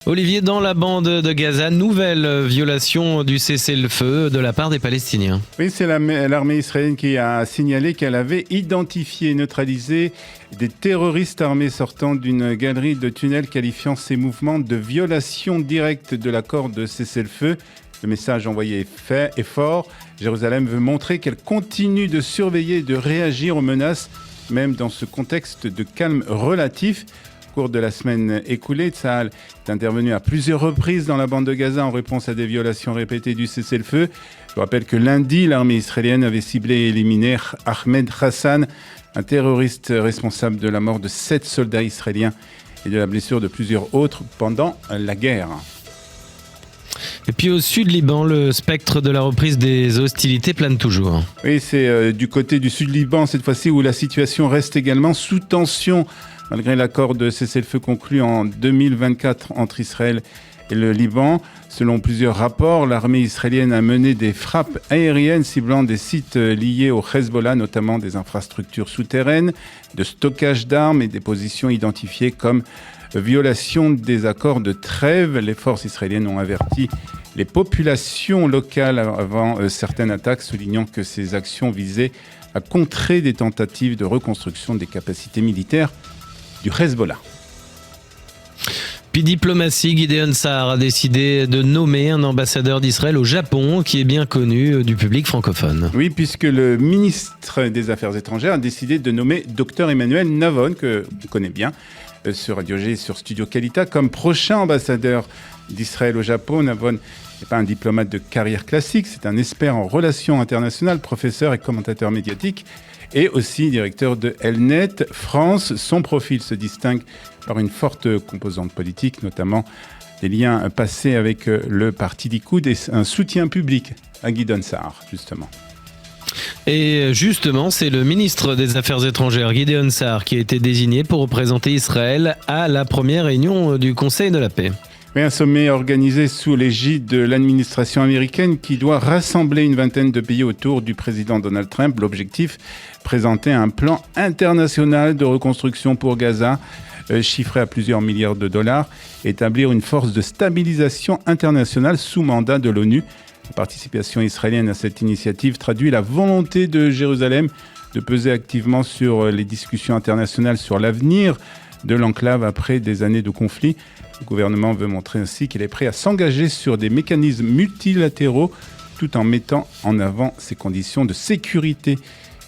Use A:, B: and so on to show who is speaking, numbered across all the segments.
A: Olivier, dans la bande de Gaza, nouvelle violation du cessez-le-feu de la part des Palestiniens.
B: Oui, c'est l'armée israélienne qui a signalé qu'elle avait identifié et neutralisé des terroristes armés sortant d'une galerie de tunnels, qualifiant ces mouvements de violation directe de l'accord de cessez-le-feu. Le message envoyé est fort. Jérusalem veut montrer qu'elle continue de surveiller et de réagir aux menaces, même dans ce contexte de calme relatif. Au cours de la semaine écoulée, Tsahal est intervenu à plusieurs reprises dans la bande de Gaza en réponse à des violations répétées du cessez-le-feu. Je rappelle que lundi, l'armée israélienne avait ciblé et éliminé Ahmed Hassan, un terroriste responsable de la mort de 7 soldats israéliens et de la blessure de plusieurs autres pendant la guerre.
A: Et puis au sud Liban, le spectre de la reprise des hostilités plane toujours.
B: Oui, c'est du côté du sud Liban cette fois-ci où la situation reste également sous tension. Malgré l'accord de cessez-le-feu conclu en 2024 entre Israël et le Liban, selon plusieurs rapports, l'armée israélienne a mené des frappes aériennes ciblant des sites liés au Hezbollah, notamment des infrastructures souterraines, de stockage d'armes et des positions identifiées comme violation des accords de trêve. Les forces israéliennes ont averti les populations locales avant certaines attaques, soulignant que ces actions visaient à contrer des tentatives de reconstruction des capacités militaires du Hezbollah.
A: Puis diplomatie, Gideon Sa'ar a décidé de nommer un ambassadeur d'Israël au Japon qui est bien connu du public francophone.
B: Oui, puisque le ministre des Affaires étrangères a décidé de nommer Dr Emmanuel Navon, que on connaît bien, sur Radio G et sur Studio Kalita, comme prochain ambassadeur d'Israël au Japon. Navon n'est pas un diplomate de carrière classique, c'est un expert en relations internationales, professeur et commentateur médiatique, et aussi directeur de Elnet France. Son profil se distingue par une forte composante politique, notamment des liens passés avec le parti Likoud et un soutien public à Gideon Sa'ar, justement.
A: Et justement, c'est le ministre des Affaires étrangères, Gideon Sa'ar, qui a été désigné pour représenter Israël à la première réunion du Conseil de la paix.
B: Oui, un sommet organisé sous l'égide de l'administration américaine qui doit rassembler une vingtaine de pays autour du président Donald Trump. L'objectif, présenter un plan international de reconstruction pour Gaza, chiffré à plusieurs milliards de dollars, établir une force de stabilisation internationale sous mandat de l'ONU. La participation israélienne à cette initiative traduit la volonté de Jérusalem de peser activement sur les discussions internationales sur l'avenir de l'enclave après des années de conflit. Le gouvernement veut montrer ainsi qu'il est prêt à s'engager sur des mécanismes multilatéraux tout en mettant en avant ses conditions de sécurité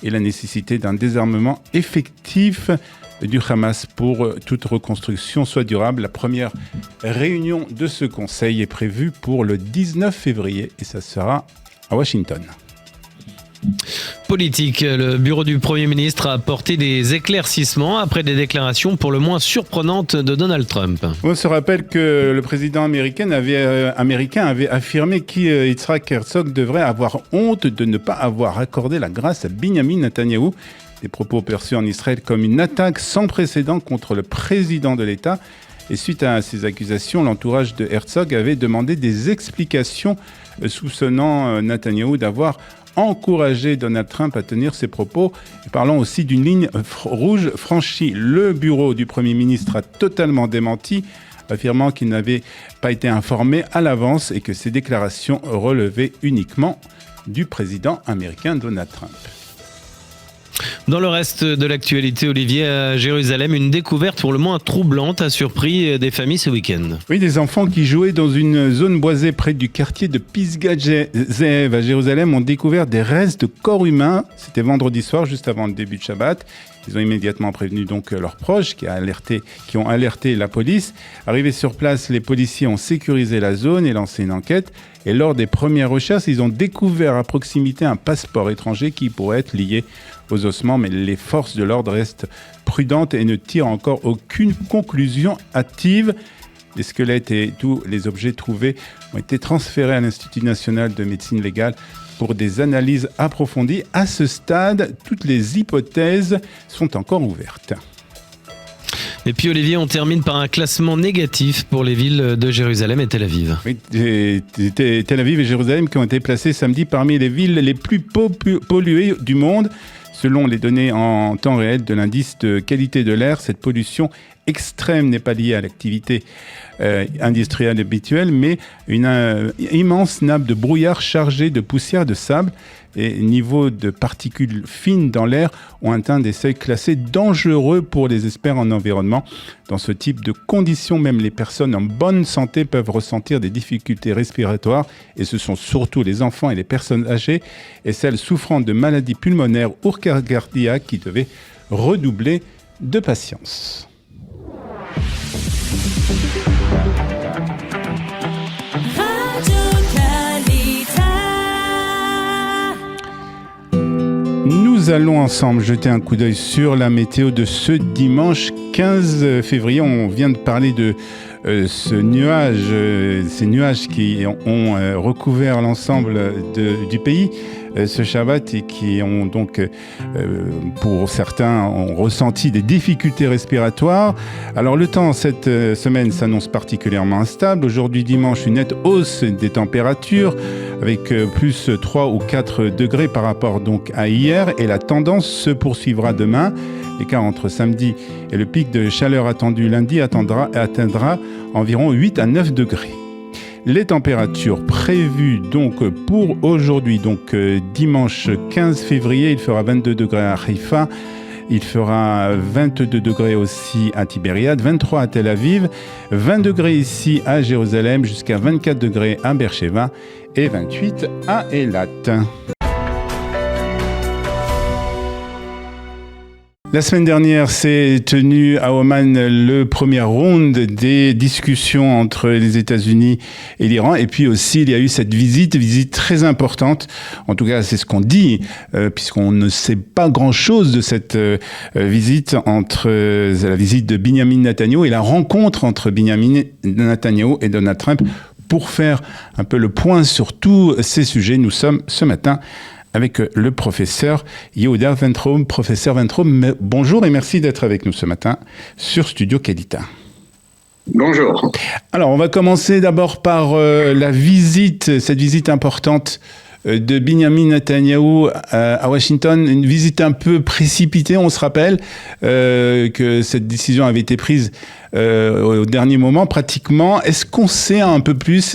B: et la nécessité d'un désarmement effectif du Hamas pour toute reconstruction soit durable. La première réunion de ce conseil est prévue pour le 19 février et ça sera à Washington.
A: Politique, le bureau du Premier ministre a apporté des éclaircissements après des déclarations pour le moins surprenantes de Donald Trump.
B: On se rappelle que le président américain avait affirmé qu'Yitzhak Herzog devrait avoir honte de ne pas avoir accordé la grâce à Binyamin Netanyahou. Des propos perçus en Israël comme une attaque sans précédent contre le président de l'État. Et suite à ces accusations, l'entourage de Herzog avait demandé des explications, soupçonnant Netanyahou d'avoir encouragé Donald Trump à tenir ses propos, et parlant aussi d'une ligne rouge franchie. Le bureau du Premier ministre a totalement démenti, affirmant qu'il n'avait pas été informé à l'avance et que ces déclarations relevaient uniquement du président américain Donald Trump.
A: Dans le reste de l'actualité, Olivier, à Jérusalem, une découverte pour le moins troublante a surpris des familles ce week-end.
B: Oui, des enfants qui jouaient dans une zone boisée près du quartier de Pisgat Ze'ev à Jérusalem ont découvert des restes de corps humains. C'était vendredi soir, juste avant le début de Shabbat. Ils ont immédiatement prévenu donc leurs proches qui ont alerté la police. Arrivés sur place, les policiers ont sécurisé la zone et lancé une enquête. Et lors des premières recherches, ils ont découvert à proximité un passeport étranger qui pourrait être lié aux ossements. Mais les forces de l'ordre restent prudentes et ne tirent encore aucune conclusion hâtive. Les squelettes et tous les objets trouvés ont été transférés à l'Institut national de médecine légale pour des analyses approfondies. À ce stade, toutes les hypothèses sont encore ouvertes.
A: Et puis Olivier, on termine par un classement négatif pour les villes de Jérusalem et Tel Aviv.
B: Oui, Tel Aviv et Jérusalem qui ont été placées samedi parmi les villes les plus polluées du monde. Selon les données en temps réel de l'indice de qualité de l'air, cette pollution extrême n'est pas liée à l'activité industrielle habituelle, mais une immense nappe de brouillard chargée de poussière de sable et niveaux de particules fines dans l'air ont atteint des seuils classés dangereux pour les experts en environnement. Dans ce type de conditions, même les personnes en bonne santé peuvent ressentir des difficultés respiratoires et ce sont surtout les enfants et les personnes âgées et celles souffrant de maladies pulmonaires ou cardiaques qui devaient redoubler de patience. Nous allons ensemble jeter un coup d'œil sur la météo de ce dimanche 15 février. On vient de parler de ces nuages qui ont recouvert l'ensemble du pays ce Shabbat et qui ont donc, pour certains, ont ressenti des difficultés respiratoires. Alors le temps cette semaine s'annonce particulièrement instable. Aujourd'hui dimanche, une nette hausse des températures avec plus 3 ou 4 degrés par rapport donc à hier et la tendance se poursuivra demain. L'écart entre samedi et le pic de chaleur attendu lundi atteindra environ 8 à 9 degrés. Les températures prévues donc pour aujourd'hui, donc dimanche 15 février, il fera 22 degrés à Haïfa, il fera 22 degrés aussi à Tibériade, 23 à Tel Aviv, 20 degrés ici à Jérusalem, jusqu'à 24 degrés à Beersheba et 28 à Eilat. La semaine dernière s'est tenu à Oman le premier round des discussions entre les États-Unis et l'Iran. Et puis aussi, il y a eu cette visite très importante. En tout cas, c'est ce qu'on dit, puisqu'on ne sait pas grand-chose de cette visite entre la visite de Benjamin Netanyahou et la rencontre entre Benjamin Netanyahou et Donald Trump. Pour faire un peu le point sur tous ces sujets, nous sommes ce matin avec le professeur Yehuda Weintraub. Professeur Weintraub, bonjour et merci d'être avec nous ce matin sur Studio Kelita.
C: Bonjour.
B: Alors, on va commencer d'abord par cette visite importante de Benjamin Netanyahou à Washington, une visite un peu précipitée. On se rappelle que cette décision avait été prise au dernier moment pratiquement. Est-ce qu'on sait un peu plus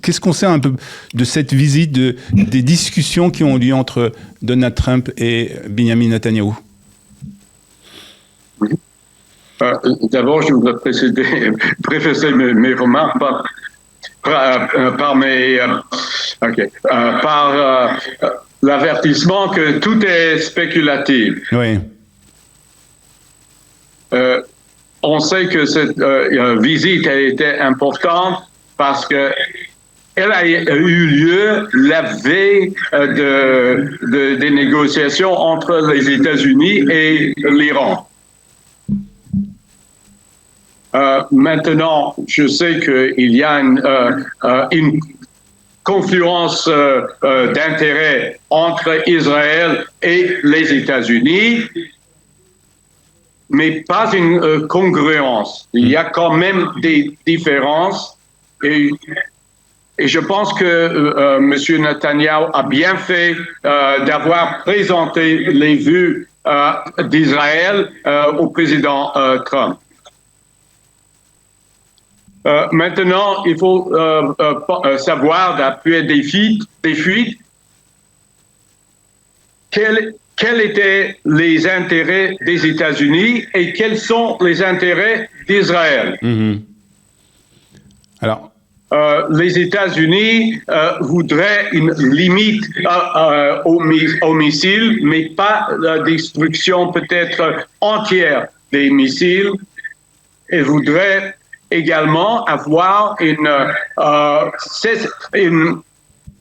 B: qu'est-ce qu'on sait un peu de cette visite, des discussions qui ont lieu entre Donald Trump et Benjamin Netanyahou?
C: Oui. D'abord, je voudrais préfacer mes remarques par l'avertissement que tout est spéculatif.
B: Oui.
C: On sait que cette visite a été importante parce que elle a eu lieu la veille des négociations entre les États-Unis et l'Iran. Maintenant, je sais qu'il y a une confluence d'intérêts entre Israël et les États-Unis, mais pas une congruence. Il y a quand même des différences et je pense que M. Netanyahou a bien fait d'avoir présenté les vues d'Israël au président Trump. Maintenant, il faut savoir, d'après des fuites, quels étaient les intérêts des États-Unis et quels sont les intérêts d'Israël.
B: Mm-hmm. Alors,
C: les États-Unis voudraient une limite aux missiles, mais pas la destruction peut-être entière des missiles. Ils voudraient également avoir une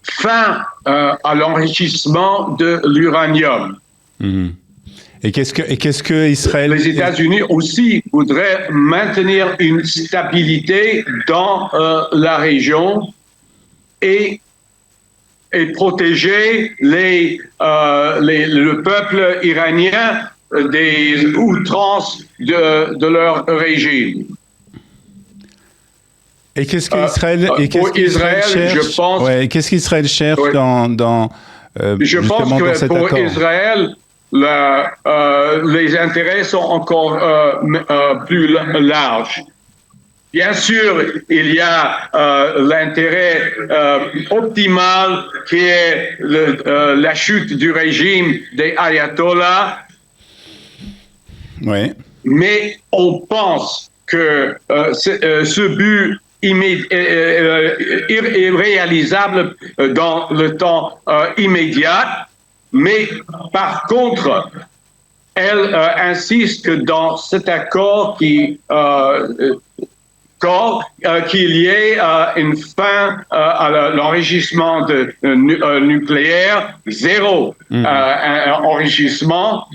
C: fin à l'enrichissement de l'uranium.
B: Mmh. Et qu'est-ce que Israël...
C: Les États-Unis aussi voudraient maintenir une stabilité dans la région et protéger le peuple iranien des outrances de leur régime.
B: Et qu'est-ce qu'Israël cherche,
C: je pense,
B: qu'est-ce qu'Israël cherche dans
C: Je pense
B: justement dans
C: que
B: cet
C: pour
B: accord.
C: Israël, les intérêts sont encore plus larges. Bien sûr, il y a l'intérêt optimal qui est la chute du régime des ayatollahs,
B: Ouais.
C: mais on pense que ce but irréalisable dans le temps immédiat, mais par contre, elle insiste que dans cet accord qu'il y ait une fin à l'enrichissement nucléaire, zéro enrichissement,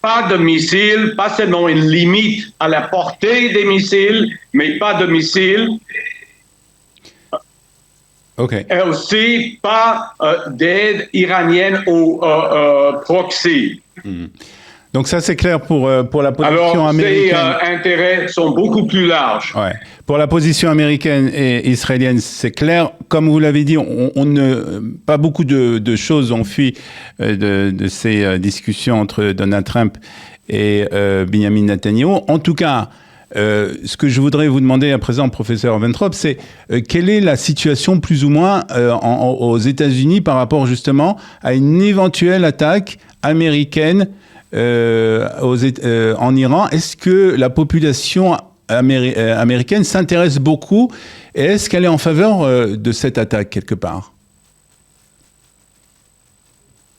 C: pas de missiles, pas seulement une limite à la portée des missiles, mais pas de missiles.
B: Ok.
C: Et aussi pas d'aide iranienne au proxy.
B: Donc ça, c'est clair pour la position
C: Alors, ces
B: américaine.
C: intérêts sont beaucoup plus larges.
B: Ouais. Pour la position américaine et israélienne, c'est clair. Comme vous l'avez dit, pas beaucoup de choses ont fui de ces discussions entre Donald Trump et Benjamin Netanyahu. En tout cas, ce que je voudrais vous demander à présent, professeur Weintraub, c'est quelle est la situation plus ou moins aux États-Unis par rapport justement à une éventuelle attaque américaine en Iran? Est-ce que la population américaine s'intéresse beaucoup et est-ce qu'elle est en faveur de cette attaque quelque part?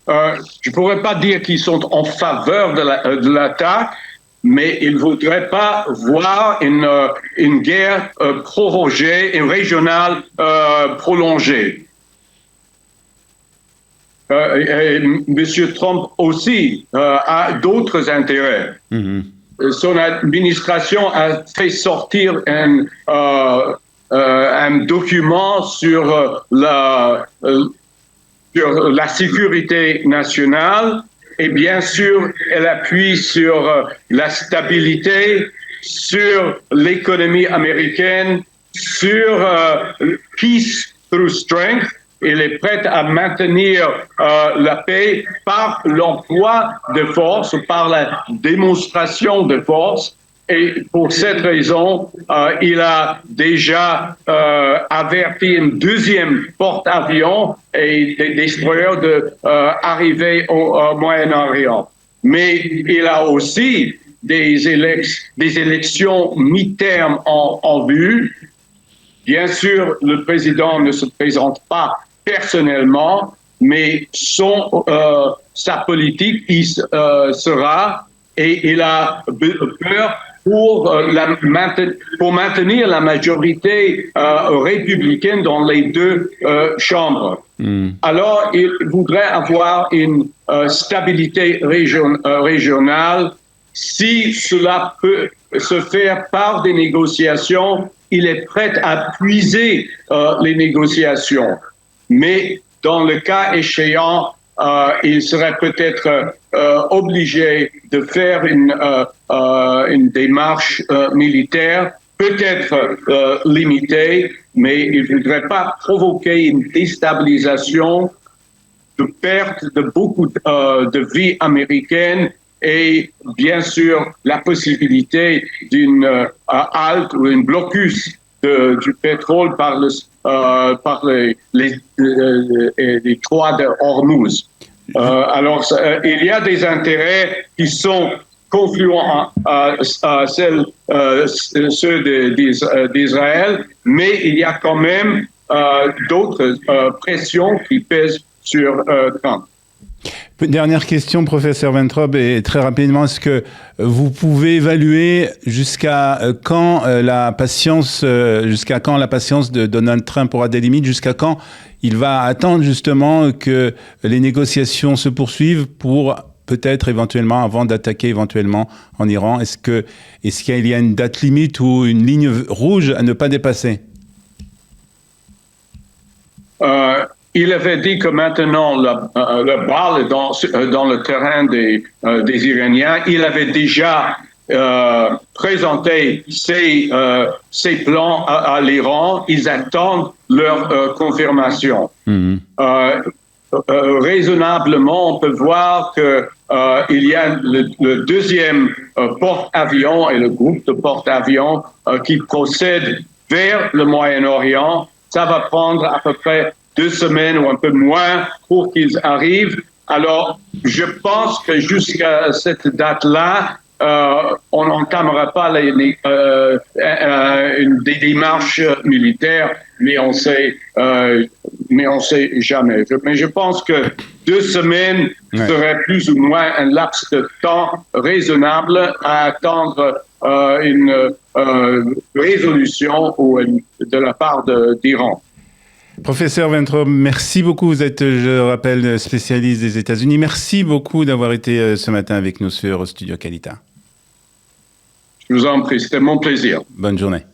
C: Je ne pourrais pas dire qu'ils sont en faveur de l'attaque, mais ils ne voudraient pas voir une guerre prorogée, une régionale prolongée. Monsieur Trump aussi a d'autres intérêts. Son administration a fait sortir un document sur la sécurité nationale et bien sûr, elle appuie sur la stabilité, sur l'économie américaine, sur peace through strength. Il est prêt à maintenir la paix par l'emploi de force ou par la démonstration de force. Et pour cette raison, il a déjà averti une deuxième porte-avions et des destroyers d'arriver au Moyen-Orient. Mais il a aussi des élections mi-terme en vue. Bien sûr, le président ne se présente pas personnellement, mais sa politique sera, et il a peur pour maintenir la majorité républicaine dans les deux chambres. Alors, il voudrait avoir une stabilité régionale. Si cela peut se faire par des négociations, il est prêt à puiser les négociations. Mais dans le cas échéant, il serait peut-être obligé de faire une démarche militaire, peut-être limitée, mais il ne voudrait pas provoquer une déstabilisation, de perte de beaucoup de vies américaines et bien sûr la possibilité d'une halte ou un blocus du pétrole par les trois de Hormuz. Alors, il y a des intérêts qui sont confluents à ceux d'Israël, mais il y a quand même d'autres pressions qui pèsent sur Trump.
B: Dernière question, professeur Weintraub, et très rapidement, est-ce que vous pouvez évaluer jusqu'à quand la patience de Donald Trump aura des limites, jusqu'à quand il va attendre justement que les négociations se poursuivent pour peut-être éventuellement, avant d'attaquer éventuellement en Iran, est-ce qu'il y a une date limite ou une ligne rouge à ne pas dépasser?
C: Il avait dit que maintenant le bal est dans le terrain des Iraniens. Il avait déjà présenté ses plans à l'Iran. Ils attendent leur confirmation. raisonnablement, on peut voir que il y a le deuxième porte-avions et le groupe de porte-avions qui procède vers le Moyen-Orient. Ça va prendre à peu près 2 semaines ou un peu moins pour qu'ils arrivent. Alors, je pense que jusqu'à cette date-là, on n'entamera pas des démarches militaires, mais on sait jamais. Mais je pense que 2 semaines serait plus ou moins un laps de temps raisonnable à attendre une résolution de la part d'Iran.
B: Professeur Weintraub, merci beaucoup. Vous êtes, je rappelle, spécialiste des États-Unis. Merci beaucoup d'avoir été ce matin avec nous sur Studio Qualita.
C: Je vous en prie, c'était mon plaisir.
B: Bonne journée.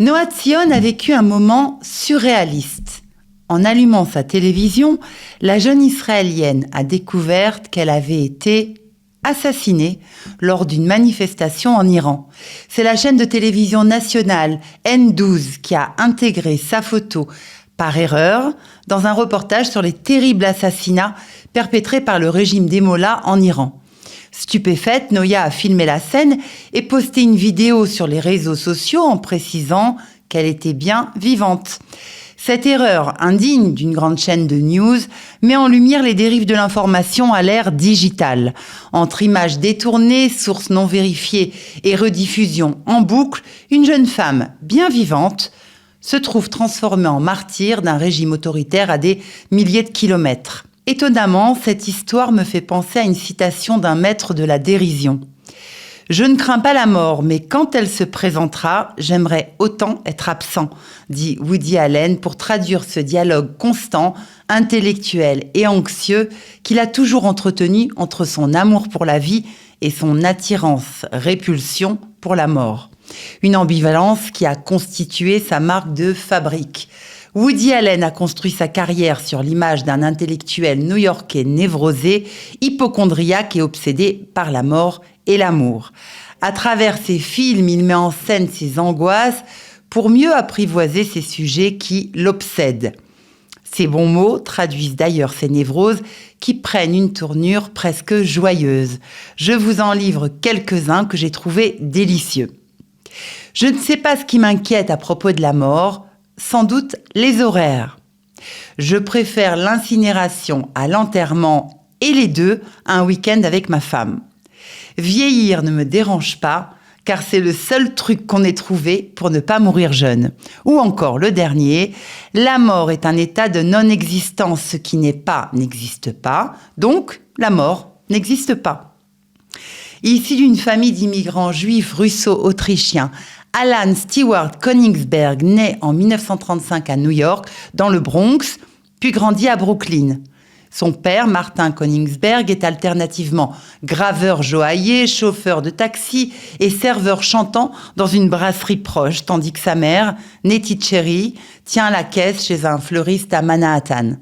D: Noah Tzion a vécu un moment surréaliste. En allumant sa télévision, la jeune Israélienne a découvert qu'elle avait été assassinée lors d'une manifestation en Iran. C'est la chaîne de télévision nationale N12 qui a intégré sa photo par erreur dans un reportage sur les terribles assassinats perpétrés par le régime des mollahs en Iran. Stupéfaite, Noya a filmé la scène et posté une vidéo sur les réseaux sociaux en précisant qu'elle était bien vivante. Cette erreur, indigne d'une grande chaîne de news, met en lumière les dérives de l'information à l'ère digitale. Entre images détournées, sources non vérifiées et rediffusion en boucle, une jeune femme bien vivante se trouve transformée en martyr d'un régime autoritaire à des milliers de kilomètres. Étonnamment, cette histoire me fait penser à une citation d'un maître de la dérision. « Je ne crains pas la mort, mais quand elle se présentera, j'aimerais autant être absent », dit Woody Allen pour traduire ce dialogue constant, intellectuel et anxieux qu'il a toujours entretenu entre son amour pour la vie et son attirance-répulsion pour la mort. Une ambivalence qui a constitué sa marque de fabrique. Woody Allen a construit sa carrière sur l'image d'un intellectuel new-yorkais névrosé, hypocondriaque et obsédé par la mort et l'amour. À travers ses films, il met en scène ses angoisses pour mieux apprivoiser ces sujets qui l'obsèdent. Ces bons mots traduisent d'ailleurs ces névroses qui prennent une tournure presque joyeuse. Je vous en livre quelques-uns que j'ai trouvés délicieux. Je ne sais pas ce qui m'inquiète à propos de la mort, sans doute les horaires. Je préfère l'incinération à l'enterrement et les deux un week-end avec ma femme. Vieillir ne me dérange pas, car c'est le seul truc qu'on ait trouvé pour ne pas mourir jeune. Ou encore le dernier, la mort est un état de non-existence, ce qui n'est pas n'existe pas, donc la mort n'existe pas. Issu d'une famille d'immigrants juifs russo-autrichiens, Alan Stewart Königsberg naît en 1935 à New York, dans le Bronx, puis grandit à Brooklyn. Son père, Martin Königsberg, est alternativement graveur joaillier, chauffeur de taxi et serveur chantant dans une brasserie proche, tandis que sa mère, Nettie Cherry, tient la caisse chez un fleuriste à Manhattan.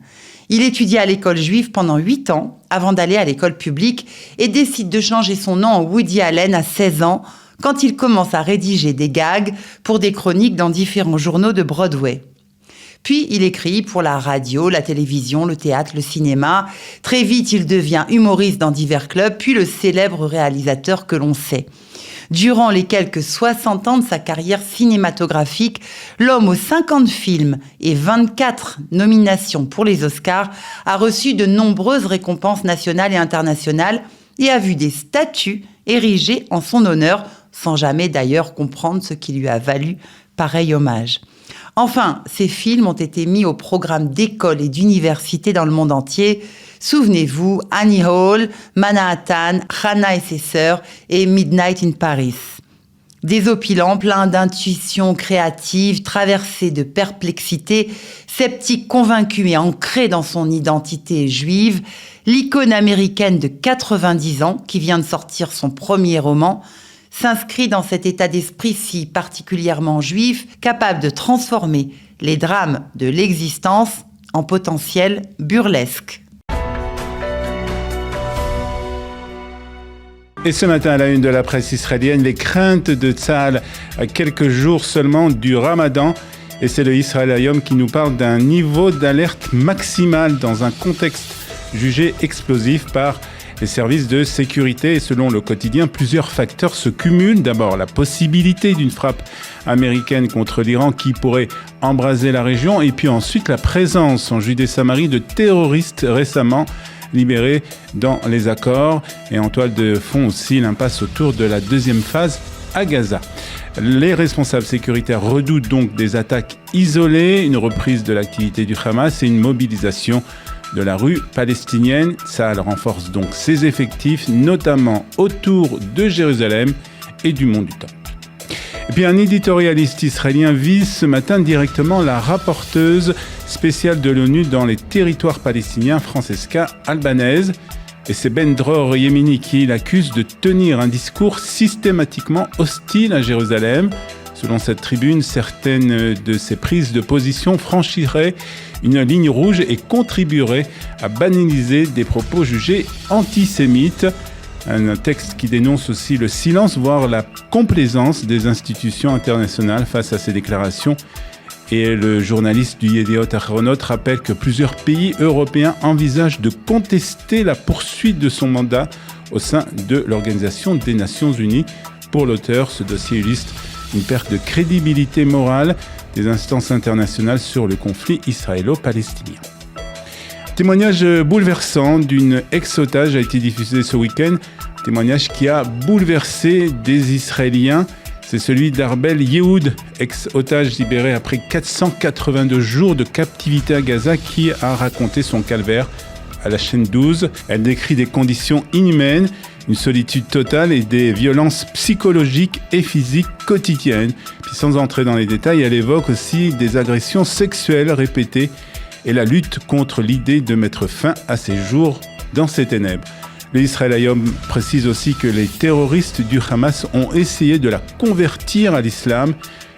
D: Il étudie à l'école juive pendant 8 ans avant d'aller à l'école publique et décide de changer son nom en Woody Allen à 16 ans quand il commence à rédiger des gags pour des chroniques dans différents journaux de Broadway. Puis il écrit pour la radio, la télévision, le théâtre, le cinéma. Très vite, il devient humoriste dans divers clubs, puis le célèbre réalisateur que l'on sait. Durant les quelques 60 ans de sa carrière cinématographique, l'homme aux 50 films et 24 nominations pour les Oscars a reçu de nombreuses récompenses nationales et internationales et a vu des statues érigées en son honneur, sans jamais d'ailleurs comprendre ce qui lui a valu pareil hommage. Enfin, ces films ont été mis au programme d'écoles et d'universités dans le monde entier. Souvenez-vous, Annie Hall, Manhattan, Hannah et ses sœurs et Midnight in Paris. Désopilant, plein d'intuitions créatives, traversé de perplexité, sceptique convaincu et ancré dans son identité juive, l'icône américaine de 90 ans, qui vient de sortir son premier roman, s'inscrit dans cet état d'esprit si particulièrement juif, capable de transformer les drames de l'existence en potentiel burlesque.
B: Et ce matin, à la une de la presse israélienne, les craintes de Tsahal à quelques jours seulement du Ramadan. Et c'est le Israël Hayom qui nous parle d'un niveau d'alerte maximal dans un contexte jugé explosif par les services de sécurité. Et selon le quotidien, plusieurs facteurs se cumulent. D'abord, la possibilité d'une frappe américaine contre l'Iran qui pourrait embraser la région. Et puis ensuite, la présence en Judée-Samarie de terroristes récemment libérés dans les accords. Et en toile de fond aussi, l'impasse autour de la deuxième phase à Gaza. Les responsables sécuritaires redoutent donc des attaques isolées, une reprise de l'activité du Hamas et une mobilisation de la rue palestinienne. Tsahal renforce donc ses effectifs, notamment autour de Jérusalem et du mont du Temple. Et puis un éditorialiste israélien vise ce matin directement la rapporteuse spéciale de l'ONU dans les territoires palestiniens, Francesca Albanese. Et c'est Ben Dror Yemini qui l'accuse de tenir un discours systématiquement hostile à Jérusalem. Selon cette tribune, certaines de ses prises de position franchiraient une ligne rouge et contribueraient à banaliser des propos jugés antisémites. Un texte qui dénonce aussi le silence, voire la complaisance des institutions internationales face à ces déclarations. Et le journaliste du Yediot Ahronot rappelle que plusieurs pays européens envisagent de contester la poursuite de son mandat au sein de l'Organisation des Nations Unies. Pour l'auteur, ce dossier illustre une perte de crédibilité morale des instances internationales sur le conflit israélo-palestinien. Témoignage bouleversant d'une ex-otage a été diffusé ce week-end. Témoignage qui a bouleversé des Israéliens. C'est celui d'Arbel Yehoud, ex-otage libéré après 482 jours de captivité à Gaza, qui a raconté son calvaire à la chaîne 12. Elle décrit des conditions inhumaines, une solitude totale et des violences psychologiques et physiques quotidiennes. Puis sans entrer dans les détails, elle évoque aussi des agressions sexuelles répétées et la lutte contre l'idée de mettre fin à ses jours dans ces ténèbres. Le Israël Hayom précise aussi que les terroristes du Hamas ont essayé de la convertir à l'islam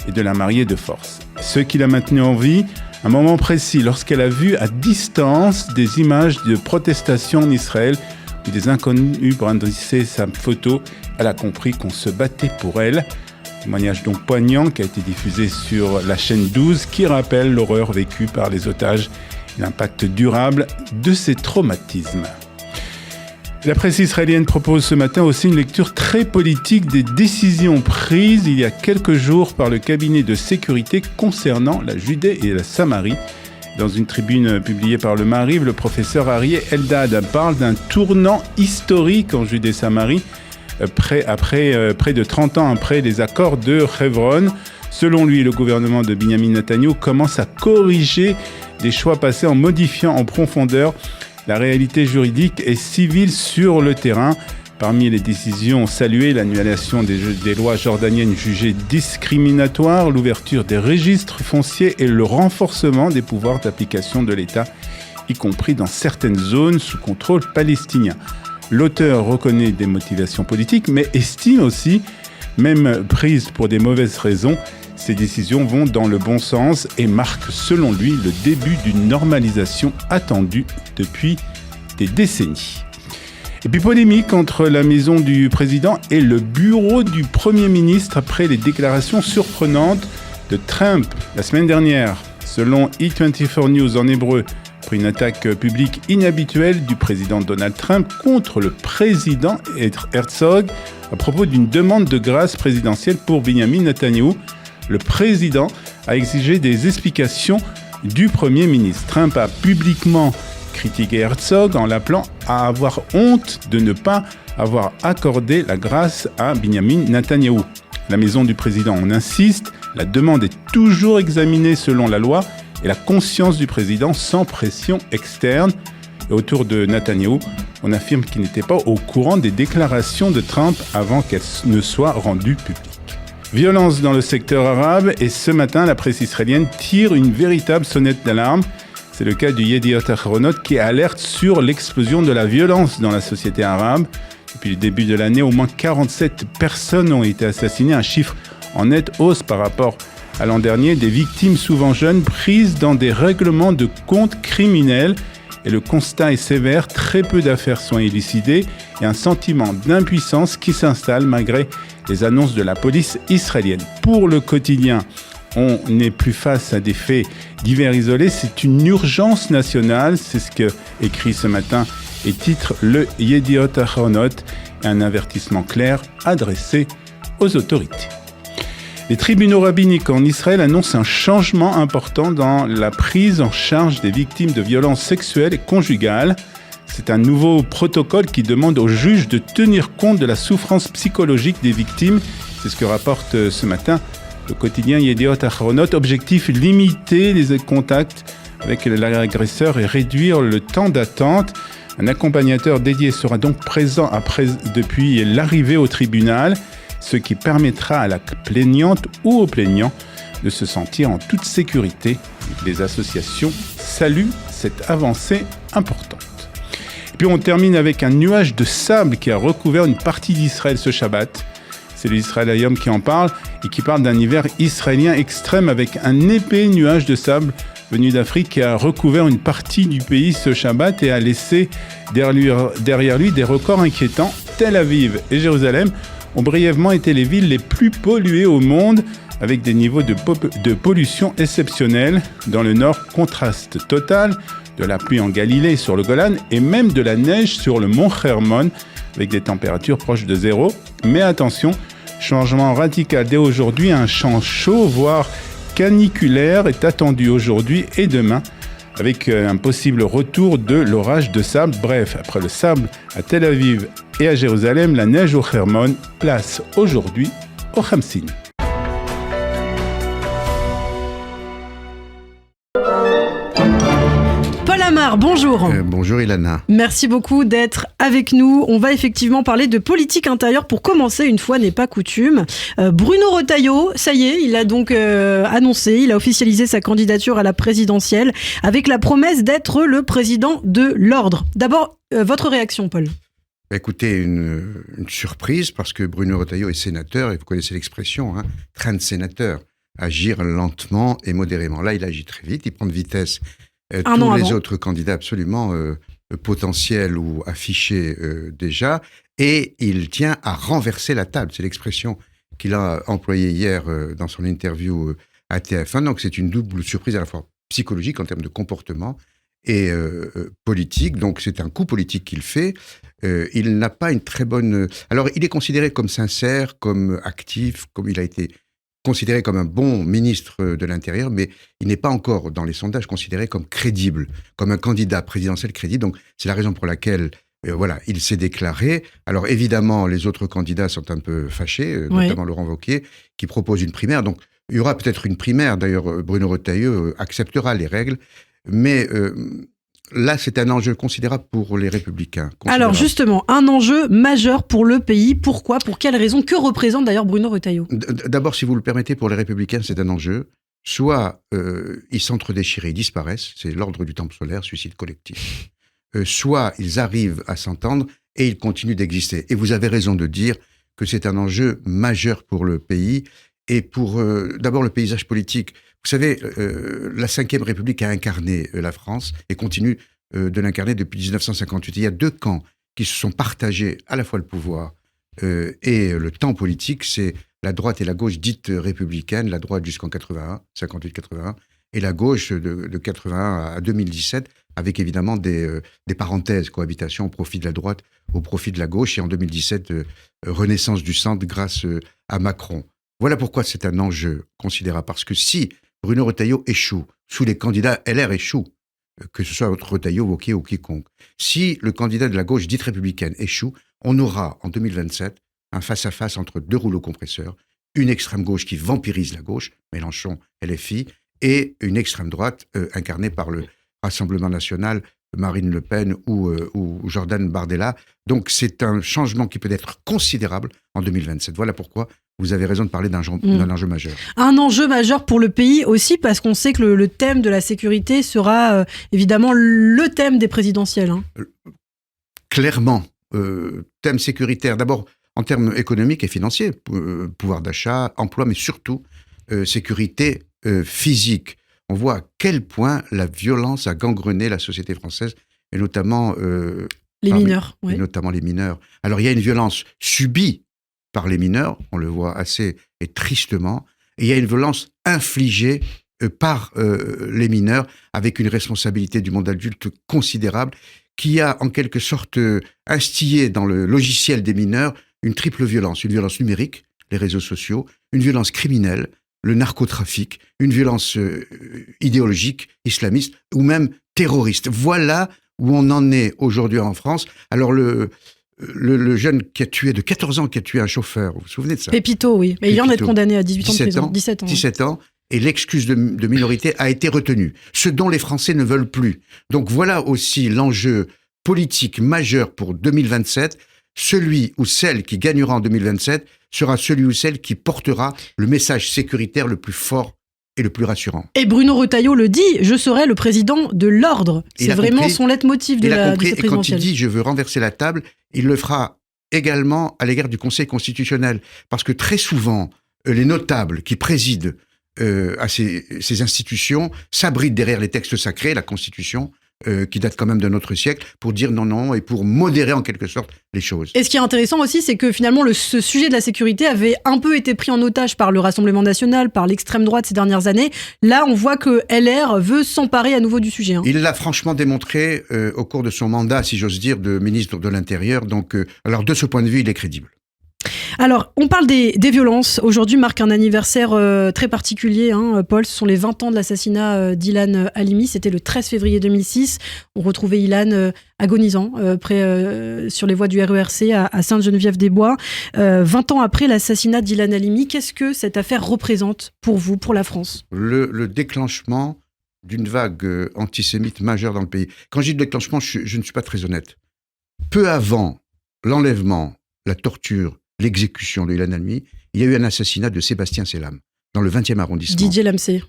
B: et de la marier de force. Ce qui l'a maintenue en vie, un moment précis, lorsqu'elle a vu à distance des images de protestations en Israël où des inconnus brandissaient sa photo, elle a compris qu'on se battait pour elle. Témoignage donc poignant qui a été diffusé sur la chaîne 12 qui rappelle l'horreur vécue par les otages et l'impact durable de ces traumatismes. La presse israélienne propose ce matin aussi une lecture très politique des décisions prises il y a quelques jours par le cabinet de sécurité concernant la Judée et la Samarie. Dans une tribune publiée par le Maariv, le professeur Arié Eldad parle d'un tournant historique en Judée-Samarie, près de 30 ans après les accords de Hebron. Selon lui, le gouvernement de Binyamin Netanyahou commence à corriger des choix passés en modifiant en profondeur la réalité juridique et civile sur le terrain. Parmi les décisions saluées, l'annulation des lois jordaniennes jugées discriminatoires, l'ouverture des registres fonciers et le renforcement des pouvoirs d'application de l'État, y compris dans certaines zones sous contrôle palestinien. L'auteur reconnaît des motivations politiques, mais estime aussi, même prises pour des mauvaises raisons, ces décisions vont dans le bon sens et marquent, selon lui, le début d'une normalisation attendue depuis des décennies. Et puis polémique entre la maison du président et le bureau du Premier ministre après les déclarations surprenantes de Trump la semaine dernière. Selon E24 News en hébreu, après une attaque publique inhabituelle du président Donald Trump contre le président Herzog à propos d'une demande de grâce présidentielle pour Binyamin Netanyahou, le président a exigé des explications du Premier ministre. Trump a publiquement critiqué Herzog en l'appelant à avoir honte de ne pas avoir accordé la grâce à Binyamin Netanyahou. La maison du président en insiste, la demande est toujours examinée selon la loi et la conscience du président sans pression externe. Et autour de Netanyahou, on affirme qu'il n'était pas au courant des déclarations de Trump avant qu'elles ne soient rendues publiques. Violence dans le secteur arabe et ce matin, la presse israélienne tire une véritable sonnette d'alarme. C'est le cas du Yediot Ahronot qui alerte sur l'explosion de la violence dans la société arabe. Depuis le début de l'année, au moins 47 personnes ont été assassinées, un chiffre en nette hausse par rapport à l'an dernier. Des victimes souvent jeunes prises dans des règlements de comptes criminels. Et le constat est sévère, très peu d'affaires sont élucidées et un sentiment d'impuissance qui s'installe malgré les annonces de la police israélienne. Pour le quotidien, On n'est plus face à des faits divers isolés, c'est une urgence nationale, c'est ce que écrit ce matin et titre le Yediot Ahronot, un avertissement clair adressé aux autorités. Les tribunaux rabbiniques en Israël annoncent un changement important dans la prise en charge des victimes de violences sexuelles et conjugales. C'est un nouveau protocole qui demande aux juges de tenir compte de la souffrance psychologique des victimes. C'est ce que rapporte ce matin le quotidien Yediot Ahronot. Objectif, limiter les contacts avec l'agresseur et réduire le temps d'attente. Un accompagnateur dédié sera donc présent depuis l'arrivée au tribunal, ce qui permettra à la plaignante ou au plaignant de se sentir en toute sécurité. Les associations saluent cette avancée importante. Et puis on termine avec un nuage de sable qui a recouvert une partie d'Israël ce Shabbat. C'est l'Israël Hayom qui en parle et qui parle d'un hiver israélien extrême avec un épais nuage de sable venu d'Afrique qui a recouvert une partie du pays ce Shabbat et a laissé derrière lui des records inquiétants. Tel Aviv et Jérusalem ont brièvement été les villes les plus polluées au monde avec des niveaux de pollution exceptionnels. Dans le nord, contraste total de la pluie en Galilée et sur le Golan et même de la neige sur le mont Hermon avec des températures proches de zéro. Mais attention, changement radical dès aujourd'hui, un champ chaud, voire caniculaire est attendu aujourd'hui et demain avec un possible retour de l'orage de sable. Bref, après le sable à Tel Aviv et à Jérusalem, la neige au Hermon, place aujourd'hui au Khamsin.
E: Bonjour.
F: Bonjour Ilana.
E: Merci beaucoup d'être avec nous. On va effectivement parler de politique intérieure pour commencer, une fois n'est pas coutume. Bruno Retailleau, ça y est, il a donc annoncé, il a officialisé sa candidature à la présidentielle avec la promesse d'être le président de l'ordre. D'abord, votre réaction, Paul?
F: Écoutez, une surprise parce que Bruno Retailleau est sénateur et vous connaissez l'expression, train de sénateur, agir lentement et modérément. Là, il agit très vite, il prend de vitesse. Tous les autres candidats absolument potentiels ou affichés déjà, et il tient à renverser la table. C'est l'expression qu'il a employée hier dans son interview à TF1. Donc c'est une double surprise à la fois psychologique en termes de comportement et politique. Donc c'est un coup politique qu'il fait. Il n'a pas une très bonne... Alors il est considéré comme sincère, comme actif, comme il a été considéré comme un bon ministre de l'Intérieur, mais il n'est pas encore dans les sondages considéré comme crédible, comme un candidat présidentiel crédible. Donc c'est la raison pour laquelle il s'est déclaré. Alors évidemment, les autres candidats sont un peu fâchés, notamment Laurent Wauquiez, qui propose une primaire. Donc il y aura peut-être une primaire. D'ailleurs, Bruno Retailleau acceptera les règles, mais là, c'est un enjeu considérable pour les Républicains.
E: Alors justement, un enjeu majeur pour le pays. Pourquoi ? Pour quelles raisons ? Que représente d'ailleurs Bruno Retailleau ?
F: D'abord, si vous le permettez, pour les Républicains, c'est un enjeu. Soit ils s'entre-déchirent, ils disparaissent, c'est l'ordre du temple solaire, suicide collectif. Soit ils arrivent à s'entendre et ils continuent d'exister. Et vous avez raison de dire que c'est un enjeu majeur pour le pays et pour d'abord le paysage politique. Vous savez, la Ve République a incarné la France et continue de l'incarner depuis 1958. Il y a deux camps qui se sont partagés à la fois le pouvoir et le temps politique. C'est la droite et la gauche dite républicaine, la droite jusqu'en 81, 58-81, et la gauche de 81 à 2017, avec évidemment des parenthèses, cohabitation au profit de la droite, au profit de la gauche, et en 2017, renaissance du centre grâce à Macron. Voilà pourquoi c'est un enjeu considérable, parce que si Bruno Retailleau échoue, sous les candidats LR échoue, que ce soit Retailleau, Wauquiez ou quiconque, si le candidat de la gauche dite républicaine échoue, on aura en 2027 un face-à-face entre deux rouleaux compresseurs, une extrême gauche qui vampirise la gauche, Mélenchon, LFI, et une extrême droite incarnée par le Rassemblement national, Marine Le Pen ou Jordan Bardella. Donc c'est un changement qui peut être considérable en 2027. Voilà pourquoi vous avez raison de parler d'un enjeu majeur. Un enjeu majeur pour le pays aussi, parce qu'on sait que le thème de la sécurité sera évidemment le thème des présidentielles. Clairement, thème sécuritaire. D'abord, en termes économiques et financiers, pouvoir d'achat, emploi, mais surtout sécurité physique. On voit à quel point la violence a gangrené la société française, et notamment les mineurs. Et notamment les mineurs. Alors il y a une violence subie par les mineurs, on le voit assez et tristement, et il y a une violence infligée par les mineurs, avec une responsabilité du monde adulte considérable, qui a en quelque sorte instillé dans le logiciel des mineurs une triple violence. Une violence numérique, les réseaux sociaux, une violence criminelle, le narcotrafic, une violence idéologique, islamiste, ou même terroriste. Voilà où on en est aujourd'hui en France. Alors le jeune qui a tué, de 14 ans, qui a tué un chauffeur, vous vous souvenez de ça?
E: Pépito, oui. Mais il vient d'être condamné à 18 ans de prison.
F: 17 ans. Et l'excuse de minorité a été retenue. Ce dont les Français ne veulent plus. Donc voilà aussi l'enjeu politique majeur pour 2027. Celui ou celle qui gagnera en 2027 sera celui ou celle qui portera le message sécuritaire le plus fort et le plus rassurant.
E: Et Bruno Retailleau le dit, je serai le président de l'ordre. C'est vraiment son leitmotiv de cette présidentielle.
F: Et quand il dit « je veux renverser la table », il le fera également à l'égard du Conseil constitutionnel. Parce que très souvent, les notables qui président à ces institutions s'abritent derrière les textes sacrés, la Constitution, qui date quand même de notre siècle, pour dire non, et pour modérer en quelque sorte les choses.
E: Et ce qui est intéressant aussi, c'est que finalement, ce sujet de la sécurité avait un peu été pris en otage par le Rassemblement national, par l'extrême droite ces dernières années. Là, on voit que LR veut s'emparer à nouveau du sujet.
F: Il l'a franchement démontré au cours de son mandat, si j'ose dire, de ministre de l'Intérieur. Donc, alors de ce point de vue, il est crédible.
E: Alors, on parle des violences. Aujourd'hui marque un anniversaire très particulier, Paul. Ce sont les 20 ans de l'assassinat d'Ilan Halimi. C'était le 13 février 2006. On retrouvait Ilan agonisant sur les voies du RERC à Sainte-Geneviève-des-Bois. 20 ans après l'assassinat d'Ilan Halimi, qu'est-ce que cette affaire représente pour vous, pour la France ?
F: Le déclenchement d'une vague antisémite majeure dans le pays. Quand je dis déclenchement, je ne suis pas très honnête. Peu avant l'enlèvement, la torture, l'exécution de Ilan Halimi, il y a eu un assassinat de Sébastien Selam, dans le 20e arrondissement.
E: Didier Lamsey.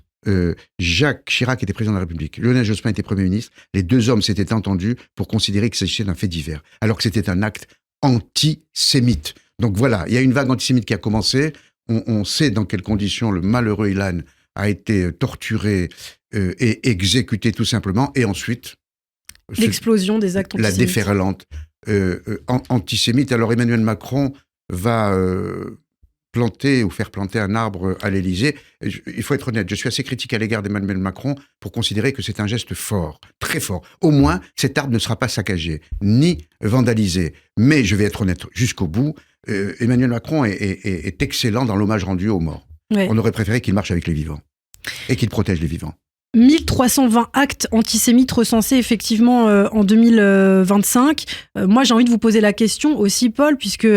F: Jacques Chirac était président de la République, Lionel Jospin était Premier ministre, les deux hommes s'étaient entendus pour considérer qu'il s'agissait d'un fait divers, alors que c'était un acte antisémite. Donc voilà, il y a une vague antisémite qui a commencé, on sait dans quelles conditions le malheureux Ilan a été torturé et exécuté tout simplement, et ensuite...
E: L'explosion des actes antisémites.
F: La déferlante antisémite. Alors Emmanuel Macron va faire planter un arbre à l'Élysée. Il faut être honnête, je suis assez critique à l'égard d'Emmanuel Macron pour considérer que c'est un geste fort, très fort. Au moins, cet arbre ne sera pas saccagé, ni vandalisé. Mais je vais être honnête jusqu'au bout, Emmanuel Macron est excellent dans l'hommage rendu aux morts. Ouais. On aurait préféré qu'il marche avec les vivants et qu'il protège les vivants.
E: 1320 actes antisémites recensés effectivement en 2025. Moi, j'ai envie de vous poser la question aussi, Paul, puisque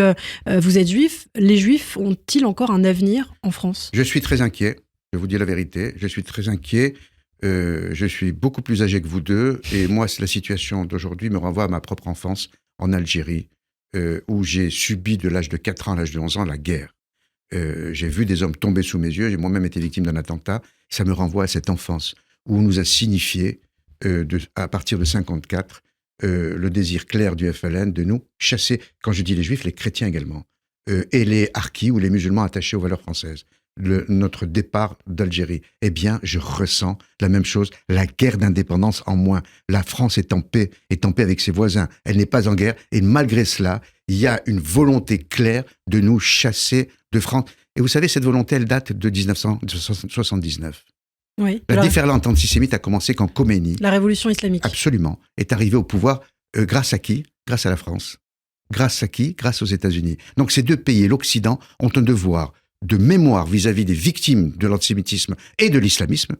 E: vous êtes juif. Les juifs ont-ils encore un avenir en France ?
F: Je suis très inquiet, je vous dis la vérité. Je suis très inquiet. Je suis beaucoup plus âgé que vous deux. Et moi, la situation d'aujourd'hui me renvoie à ma propre enfance en Algérie, où j'ai subi de l'âge de 4 ans à l'âge de 11 ans la guerre. J'ai vu des hommes tomber sous mes yeux. J'ai moi-même été victime d'un attentat. Ça me renvoie à cette enfance où on nous a signifié, à partir de 1954, le désir clair du FLN de nous chasser, quand je dis les juifs, les chrétiens également, et les harkis ou les musulmans attachés aux valeurs françaises. Notre départ d'Algérie. Eh bien, je ressens la même chose, la guerre d'indépendance en moins. La France est en paix avec ses voisins. Elle n'est pas en guerre, et malgré cela, il y a une volonté claire de nous chasser de France. Et vous savez, cette volonté, elle date de 1979.
E: Oui,
F: la déferlante antisémite a commencé quand Khomeini...
E: La révolution islamique.
F: Absolument. Est arrivé au pouvoir grâce à qui ? Grâce à la France. Grâce à qui ? Grâce aux États-Unis. Donc ces deux pays et l'Occident ont un devoir de mémoire vis-à-vis des victimes de l'antisémitisme et de l'islamisme,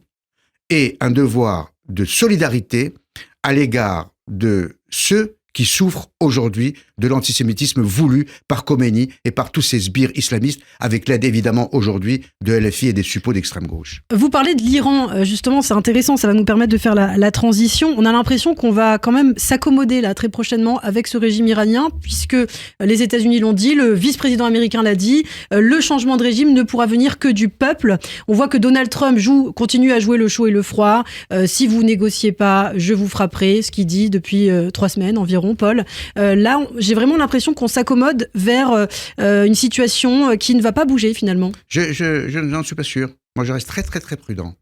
F: et un devoir de solidarité à l'égard de ceux qui souffrent aujourd'hui de l'antisémitisme voulu par Khomeini et par tous ces sbires islamistes, avec l'aide évidemment aujourd'hui de LFI et des suppôts d'extrême gauche.
E: Vous parlez de l'Iran, justement, c'est intéressant, ça va nous permettre de faire la transition. On a l'impression qu'on va quand même s'accommoder là très prochainement avec ce régime iranien, puisque les États-Unis l'ont dit, le vice-président américain l'a dit, le changement de régime ne pourra venir que du peuple. On voit que Donald Trump continue à jouer le chaud et le froid. Si vous négociez pas, je vous frapperai, ce qu'il dit depuis 3 semaines environ. Paul. Là, j'ai vraiment l'impression qu'on s'accommode vers une situation qui ne va pas bouger finalement.
F: Je n'en suis pas sûr. Moi, je reste très, très, très prudent.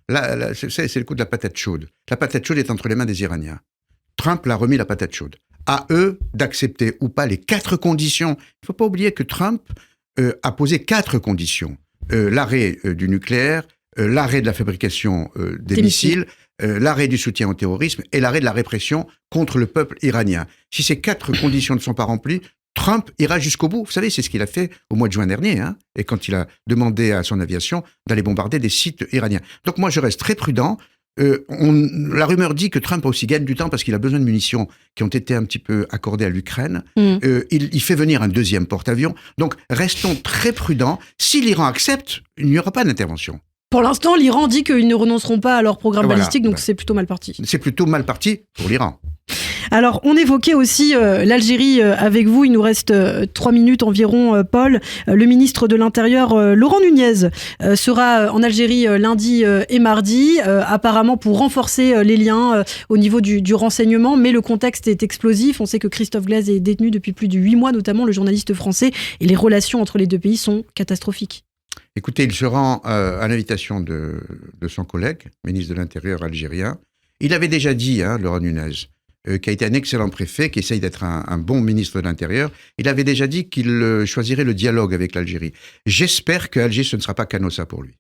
F: Là, c'est le coup de la patate chaude. La patate chaude est entre les mains des Iraniens. Trump l'a remis la patate chaude. À eux d'accepter ou pas les 4 conditions. Il ne faut pas oublier que Trump a posé 4 conditions. l'arrêt du nucléaire, l'arrêt de la fabrication des missiles, l'arrêt du soutien au terrorisme et l'arrêt de la répression contre le peuple iranien. Si ces 4 conditions ne sont pas remplies, Trump ira jusqu'au bout. Vous savez, c'est ce qu'il a fait au mois de juin dernier, et quand il a demandé à son aviation d'aller bombarder des sites iraniens. Donc moi, je reste très prudent. La rumeur dit que Trump aussi gagne du temps parce qu'il a besoin de munitions qui ont été un petit peu accordées à l'Ukraine. Il fait venir un 2e porte-avions. Donc, restons très prudents. Si l'Iran accepte, il n'y aura pas d'intervention.
E: Pour l'instant, l'Iran dit qu'ils ne renonceront pas à leur programme balistique, donc c'est plutôt mal parti.
F: C'est plutôt mal parti pour l'Iran.
E: Alors, on évoquait aussi l'Algérie avec vous. Il nous reste 3 minutes environ, Paul. Le ministre de l'Intérieur, Laurent Nunez, sera en Algérie lundi et mardi, apparemment pour renforcer les liens au niveau du renseignement. Mais le contexte est explosif. On sait que Christophe Glaise est détenu depuis plus de 8 mois, notamment le journaliste français. Et les relations entre les deux pays sont catastrophiques.
F: Écoutez, il se rend à l'invitation de son collègue, ministre de l'Intérieur algérien. Il avait déjà dit, Laurent Nunez, qui a été un excellent préfet, qui essaye d'être un bon ministre de l'Intérieur, il avait déjà dit qu'il choisirait le dialogue avec l'Algérie. J'espère qu'Alger, ce ne sera pas Canossa pour lui.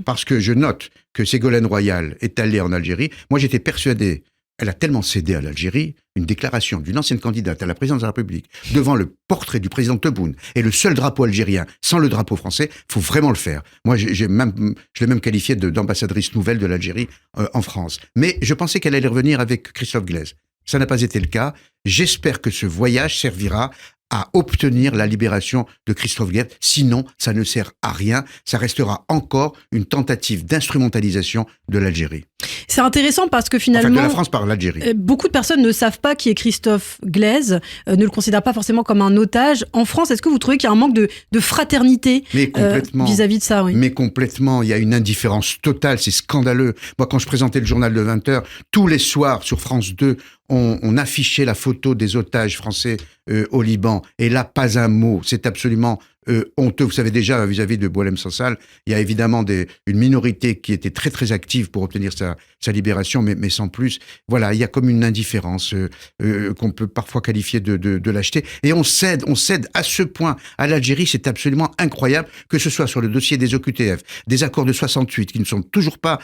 F: Parce que je note que Ségolène Royal est allée en Algérie. Moi, j'étais persuadé, elle a tellement cédé à l'Algérie, une déclaration d'une ancienne candidate à la présidence de la République devant le portrait du président Tebboune et le seul drapeau algérien sans le drapeau français, il faut vraiment le faire. Moi, je l'ai même qualifiée d'ambassadrice nouvelle de l'Algérie en France. Mais je pensais qu'elle allait revenir avec Christophe Glaise. Ça n'a pas été le cas. J'espère que ce voyage servira à obtenir la libération de Christophe Glaise. Sinon, ça ne sert à rien. Ça restera encore une tentative d'instrumentalisation de l'Algérie.
E: C'est intéressant parce que finalement...
F: de la France par l'Algérie.
E: Beaucoup de personnes ne savent pas qui est Christophe Glaise, ne le considèrent pas forcément comme un otage. En France, est-ce que vous trouvez qu'il y a un manque de fraternité vis-à-vis de ça? Oui.
F: Mais complètement, il y a une indifférence totale, c'est scandaleux. Moi, quand je présentais le journal de 20h, tous les soirs sur France 2, on affichait la photo des otages français au Liban. Et là, pas un mot. C'est absolument honteux. Vous savez déjà, vis-à-vis de Boualem Sansal, il y a évidemment une minorité qui était très très active pour obtenir sa libération, mais sans plus. Voilà, il y a comme une indifférence qu'on peut parfois qualifier de lâcheté. Et on cède à ce point à l'Algérie, c'est absolument incroyable, que ce soit sur le dossier des OQTF, des accords de 68 qui ne sont toujours pas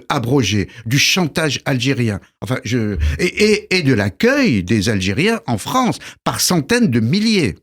F: abrogés, du chantage algérien, et de l'accueil des Algériens en France par centaines de milliers.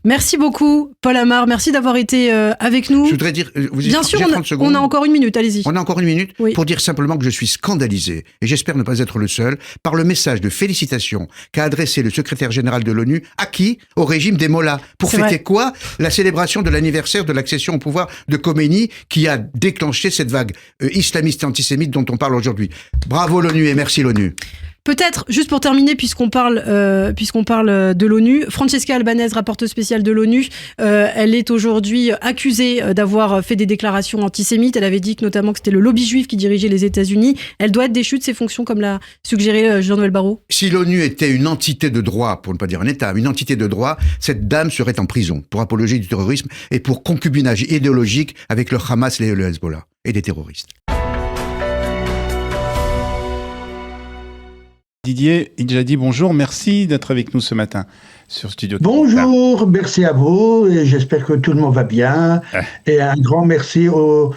E: Merci beaucoup, Paul Amar. Merci d'avoir été avec nous.
F: Je voudrais dire...
E: Bien sûr, on a encore une minute, allez-y.
F: On a encore une minute pour dire simplement que je suis scandalisé, et j'espère ne pas être le seul, par le message de félicitations qu'a adressé le secrétaire général de l'ONU à qui? Au régime des Mollahs. Pour fêter quoi? La célébration de l'anniversaire de l'accession au pouvoir de Khomeini, qui a déclenché cette vague islamiste et antisémite dont on parle aujourd'hui. Bravo l'ONU et merci l'ONU.
E: Peut-être, juste pour terminer, puisqu'on parle de l'ONU, Francesca Albanese, rapporteuse spéciale de l'ONU, elle est aujourd'hui accusée d'avoir fait des déclarations antisémites. Elle avait dit notamment que c'était le lobby juif qui dirigeait les États-Unis. Elle doit être déchue de ses fonctions, comme l'a suggéré Jean-Noël Barrot.
F: Si l'ONU était une entité de droit, pour ne pas dire un État, une entité de droit, cette dame serait en prison pour apologie du terrorisme et pour concubinage idéologique avec le Hamas et le Hezbollah et des terroristes.
B: Didier Idjadi, bonjour, merci d'être avec nous ce matin sur Studio.
G: Bonjour, merci à vous et j'espère que tout le monde va bien. Et un grand merci aux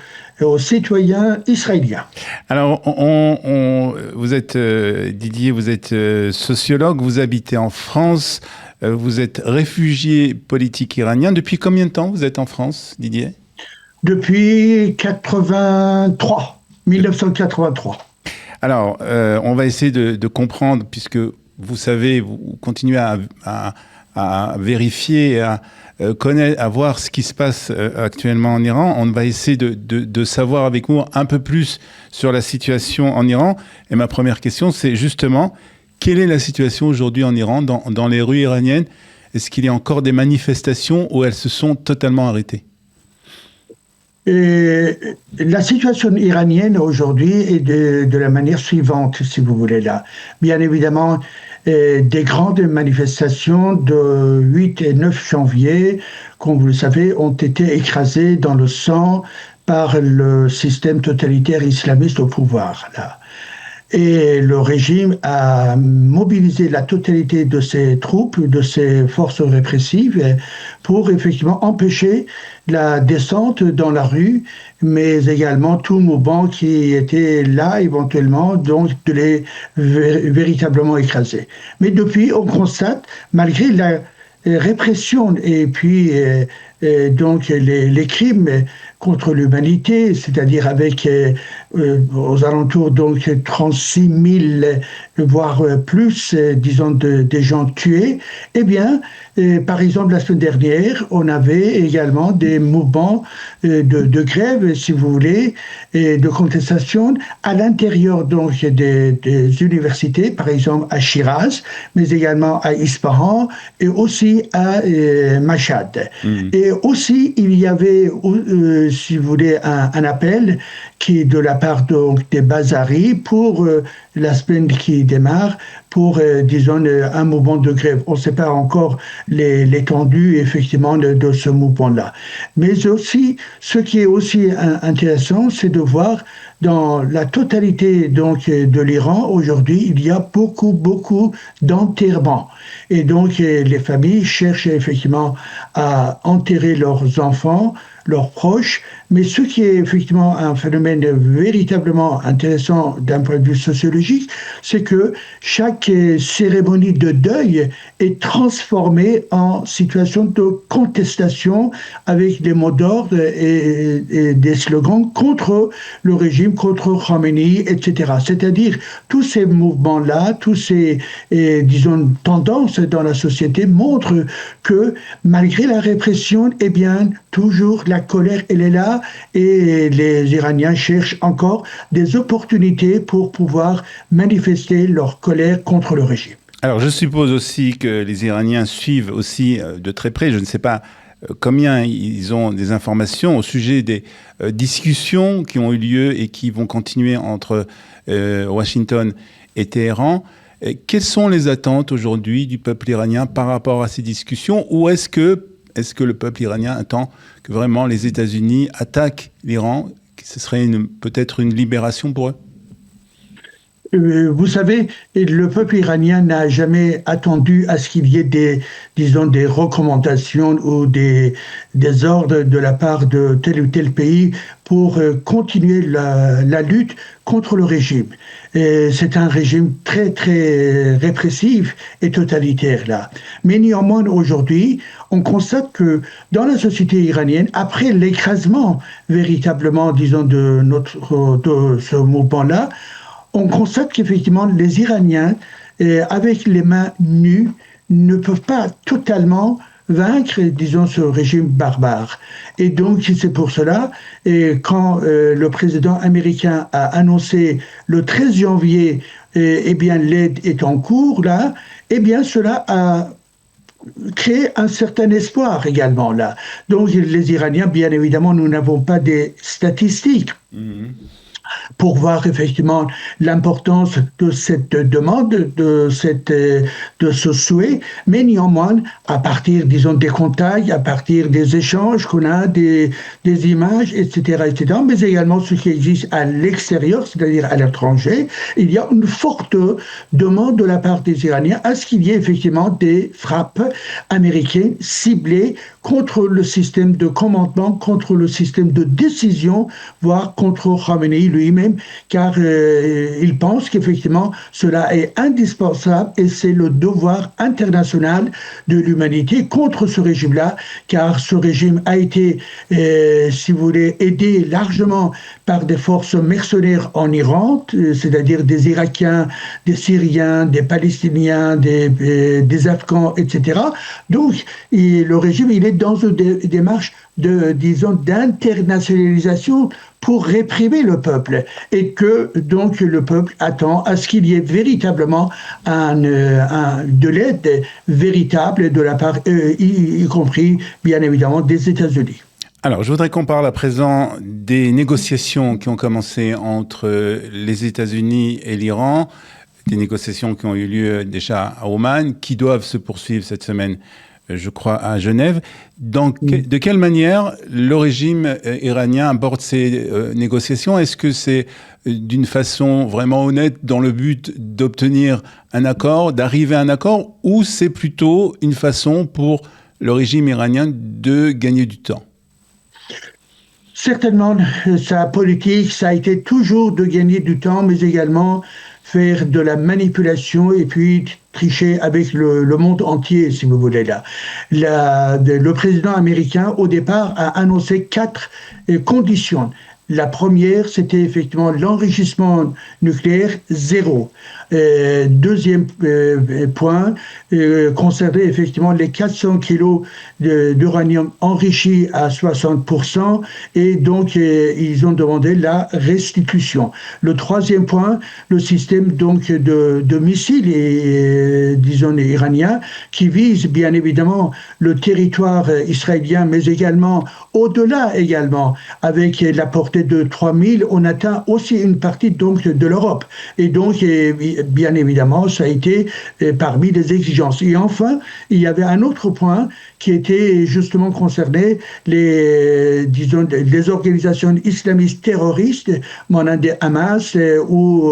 G: citoyens israéliens.
B: Alors, vous êtes, Didier, vous êtes sociologue, vous habitez en France, vous êtes réfugié politique iranien. Depuis combien de temps vous êtes en France, Didier?
G: Depuis 1983.
B: Alors, on va essayer de comprendre, puisque vous savez, vous continuez à vérifier, à connaître, à voir ce qui se passe actuellement en Iran. On va essayer de savoir avec vous un peu plus sur la situation en Iran. Et ma première question, c'est justement, quelle est la situation aujourd'hui en Iran, dans les rues iraniennes? Est-ce qu'il y a encore des manifestations ou elles se sont totalement arrêtées?
G: Et la situation iranienne aujourd'hui est de la manière suivante, si vous voulez là. Bien évidemment, des grandes manifestations de 8 et 9 janvier, comme vous le savez, ont été écrasées dans le sang par le système totalitaire islamiste au pouvoir. Là. Et le régime a mobilisé la totalité de ses troupes, de ses forces répressives, pour effectivement empêcher la descente dans la rue, mais également tout mouvement qui était là éventuellement, donc de les véritablement écraser. Mais depuis, on constate, malgré la répression et puis donc les crimes contre l'humanité, c'est-à-dire avec aux alentours donc 36 000 voire plus, disons des gens tués, eh bien, par exemple la semaine dernière, on avait également des mouvements de grève, si vous voulez, et de contestation à l'intérieur donc des universités, par exemple à Shiraz, mais également à Ispahan et aussi à Mashhad. Et aussi, il y avait, si vous voulez, un appel qui de la part donc des Bazaris pour la semaine qui démarre, pour, disons, un mouvement de grève. On ne sait pas encore l'étendue, effectivement, de ce mouvement-là. Mais aussi, ce qui est aussi intéressant, c'est de voir dans la totalité donc de l'Iran, aujourd'hui, il y a beaucoup d'enterrements. Et donc, les familles cherchent effectivement à enterrer leurs enfants, leurs proches, mais ce qui est effectivement un phénomène véritablement intéressant d'un point de vue sociologique, c'est que chaque cérémonie de deuil est transformée en situation de contestation avec des mots d'ordre et des slogans contre le régime, contre Khomeini, etc. C'est-à-dire tous ces mouvements-là, tous ces, disons, tendances dans la société montrent que malgré la répression, eh bien, toujours la colère, elle est là, et les Iraniens cherchent encore des opportunités pour pouvoir manifester leur colère contre le régime.
B: Alors, je suppose aussi que les Iraniens suivent aussi de très près, je ne sais pas combien ils ont des informations au sujet des discussions qui ont eu lieu et qui vont continuer entre Washington et Téhéran. Quelles sont les attentes aujourd'hui du peuple iranien par rapport à ces discussions, ou est-ce que le peuple iranien attend que vraiment les États-Unis attaquent l'Iran, que ce serait peut-être une libération pour eux?
G: Vous savez, le peuple iranien n'a jamais attendu à ce qu'il y ait des recommandations ou des ordres de la part de tel ou tel pays pour continuer la lutte contre le régime. C'est un régime très répressif et totalitaire là. Mais néanmoins aujourd'hui, on constate que dans la société iranienne, après l'écrasement véritablement, disons, de ce mouvement-là, on constate qu'effectivement les Iraniens, avec les mains nues, ne peuvent pas totalement vaincre, disons, ce régime barbare. Et donc, c'est pour cela, quand le président américain a annoncé le 13 janvier, eh bien, l'aide est en cours, là, eh bien, cela a créé un certain espoir également, là. Donc, les Iraniens, bien évidemment, nous n'avons pas des statistiques pour voir effectivement l'importance de cette demande, de ce souhait, mais néanmoins, à partir, disons, des contacts, à partir des échanges qu'on a, des images, etc., mais également ce qui existe à l'extérieur, c'est-à-dire à l'étranger, il y a une forte demande de la part des Iraniens à ce qu'il y ait effectivement des frappes américaines ciblées contre le système de commandement, contre le système de décision, voire contre Khomeini lui-même, car il pense qu'effectivement cela est indispensable et c'est le devoir international de l'humanité contre ce régime-là, car ce régime a été, si vous voulez, aidé largement par des forces mercenaires en Iran, c'est-à-dire des Irakiens, des Syriens, des Palestiniens, des Afghans, etc. Donc, le régime, il est dans une démarche disons, d'internationalisation pour réprimer le peuple, et que donc le peuple attend à ce qu'il y ait véritablement de l'aide véritable de la part, y compris bien évidemment des États-Unis.
B: Alors, je voudrais qu'on parle à présent des négociations qui ont commencé entre les États-Unis et l'Iran, des négociations qui ont eu lieu déjà à Oman, qui doivent se poursuivre cette semaine je crois, à Genève. De quelle manière le régime iranien aborde ces négociations? Est-ce que c'est d'une façon vraiment honnête dans le but d'obtenir un accord, d'arriver à un accord, ou c'est plutôt une façon pour le régime iranien de gagner du temps?
G: Certainement, sa politique, ça a été toujours de gagner du temps, mais également faire de la manipulation et puis tricher avec le monde entier, si vous voulez. Le président américain, au départ, a annoncé 4 conditions. La première, c'était effectivement l'enrichissement nucléaire zéro. Deuxième point concernait effectivement les 400 kilos d'uranium enrichi à 60%, et donc ils ont demandé la restitution. Le troisième point, le système donc de missiles disons iraniens qui vise bien évidemment le territoire israélien, mais également au-delà également, avec la portée de 3000, on atteint aussi une partie donc de l'Europe. Et donc, bien évidemment, ça a été parmi les exigences. Et enfin, il y avait un autre point qui était justement concerné les organisations islamistes terroristes, monant des Hamas ou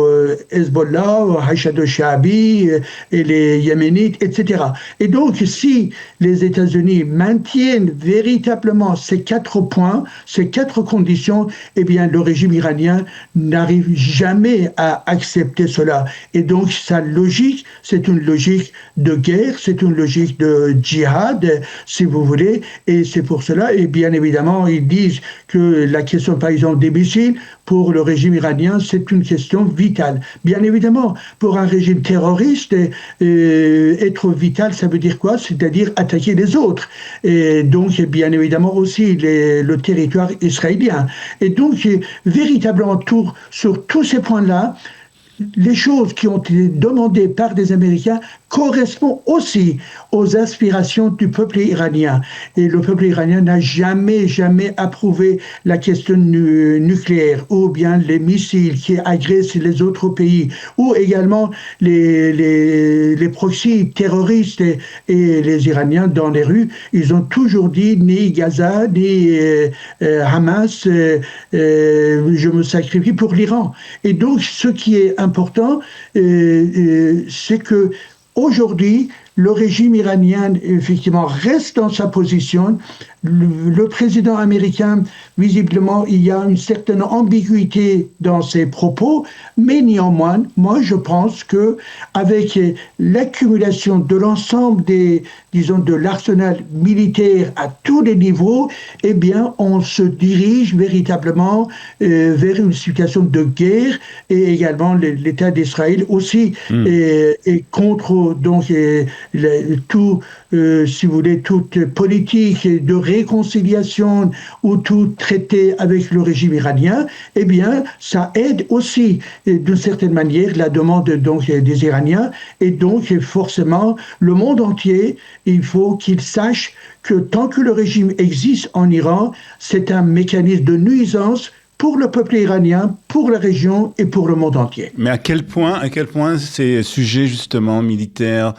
G: Hezbollah, ou Hachad al-Sha'bi et les Yéménites, etc. Et donc, si les États-Unis maintiennent véritablement ces 4 points, ces 4 conditions, eh bien, le régime iranien n'arrive jamais à accepter cela. Et donc, sa logique, c'est une logique de guerre, c'est une logique de djihad, si vous voulez, et c'est pour cela, et bien évidemment, ils disent que la question, par exemple, des missiles, pour le régime iranien, c'est une question vitale. Bien évidemment, pour un régime terroriste, être vital, ça veut dire quoi? C'est-à-dire attaquer les autres. Et donc, bien évidemment, aussi le territoire israélien. Et donc, véritablement, sur tous ces points-là, les choses qui ont été demandées par des Américains correspondent aussi aux aspirations du peuple iranien. Et le peuple iranien n'a jamais approuvé la question nucléaire, ou bien les missiles qui agressent les autres pays, ou également les proxys terroristes et les Iraniens dans les rues. Ils ont toujours dit ni Gaza, ni Hamas, je me sacrifie pour l'Iran. Et donc, ce qui est important, c'est que aujourd'hui, le régime iranien, effectivement, reste dans sa position. Le président américain, visiblement, il y a une certaine ambiguïté dans ses propos, mais néanmoins, moi, je pense que avec l'accumulation de l'ensemble de l'arsenal militaire à tous les niveaux, eh bien, on se dirige véritablement vers une situation de guerre, et également l'État d'Israël aussi est contre donc tout, si vous voulez, toute politique de réconciliation ou tout traité avec le régime iranien. Eh bien, ça aide aussi d'une certaine manière la demande donc des Iraniens, et donc forcément le monde entier, il faut qu'il sache que tant que le régime existe en Iran, c'est un mécanisme de nuisance pour le peuple iranien, pour la région et pour le monde entier.
B: Mais à quel point ces sujets justement militaires,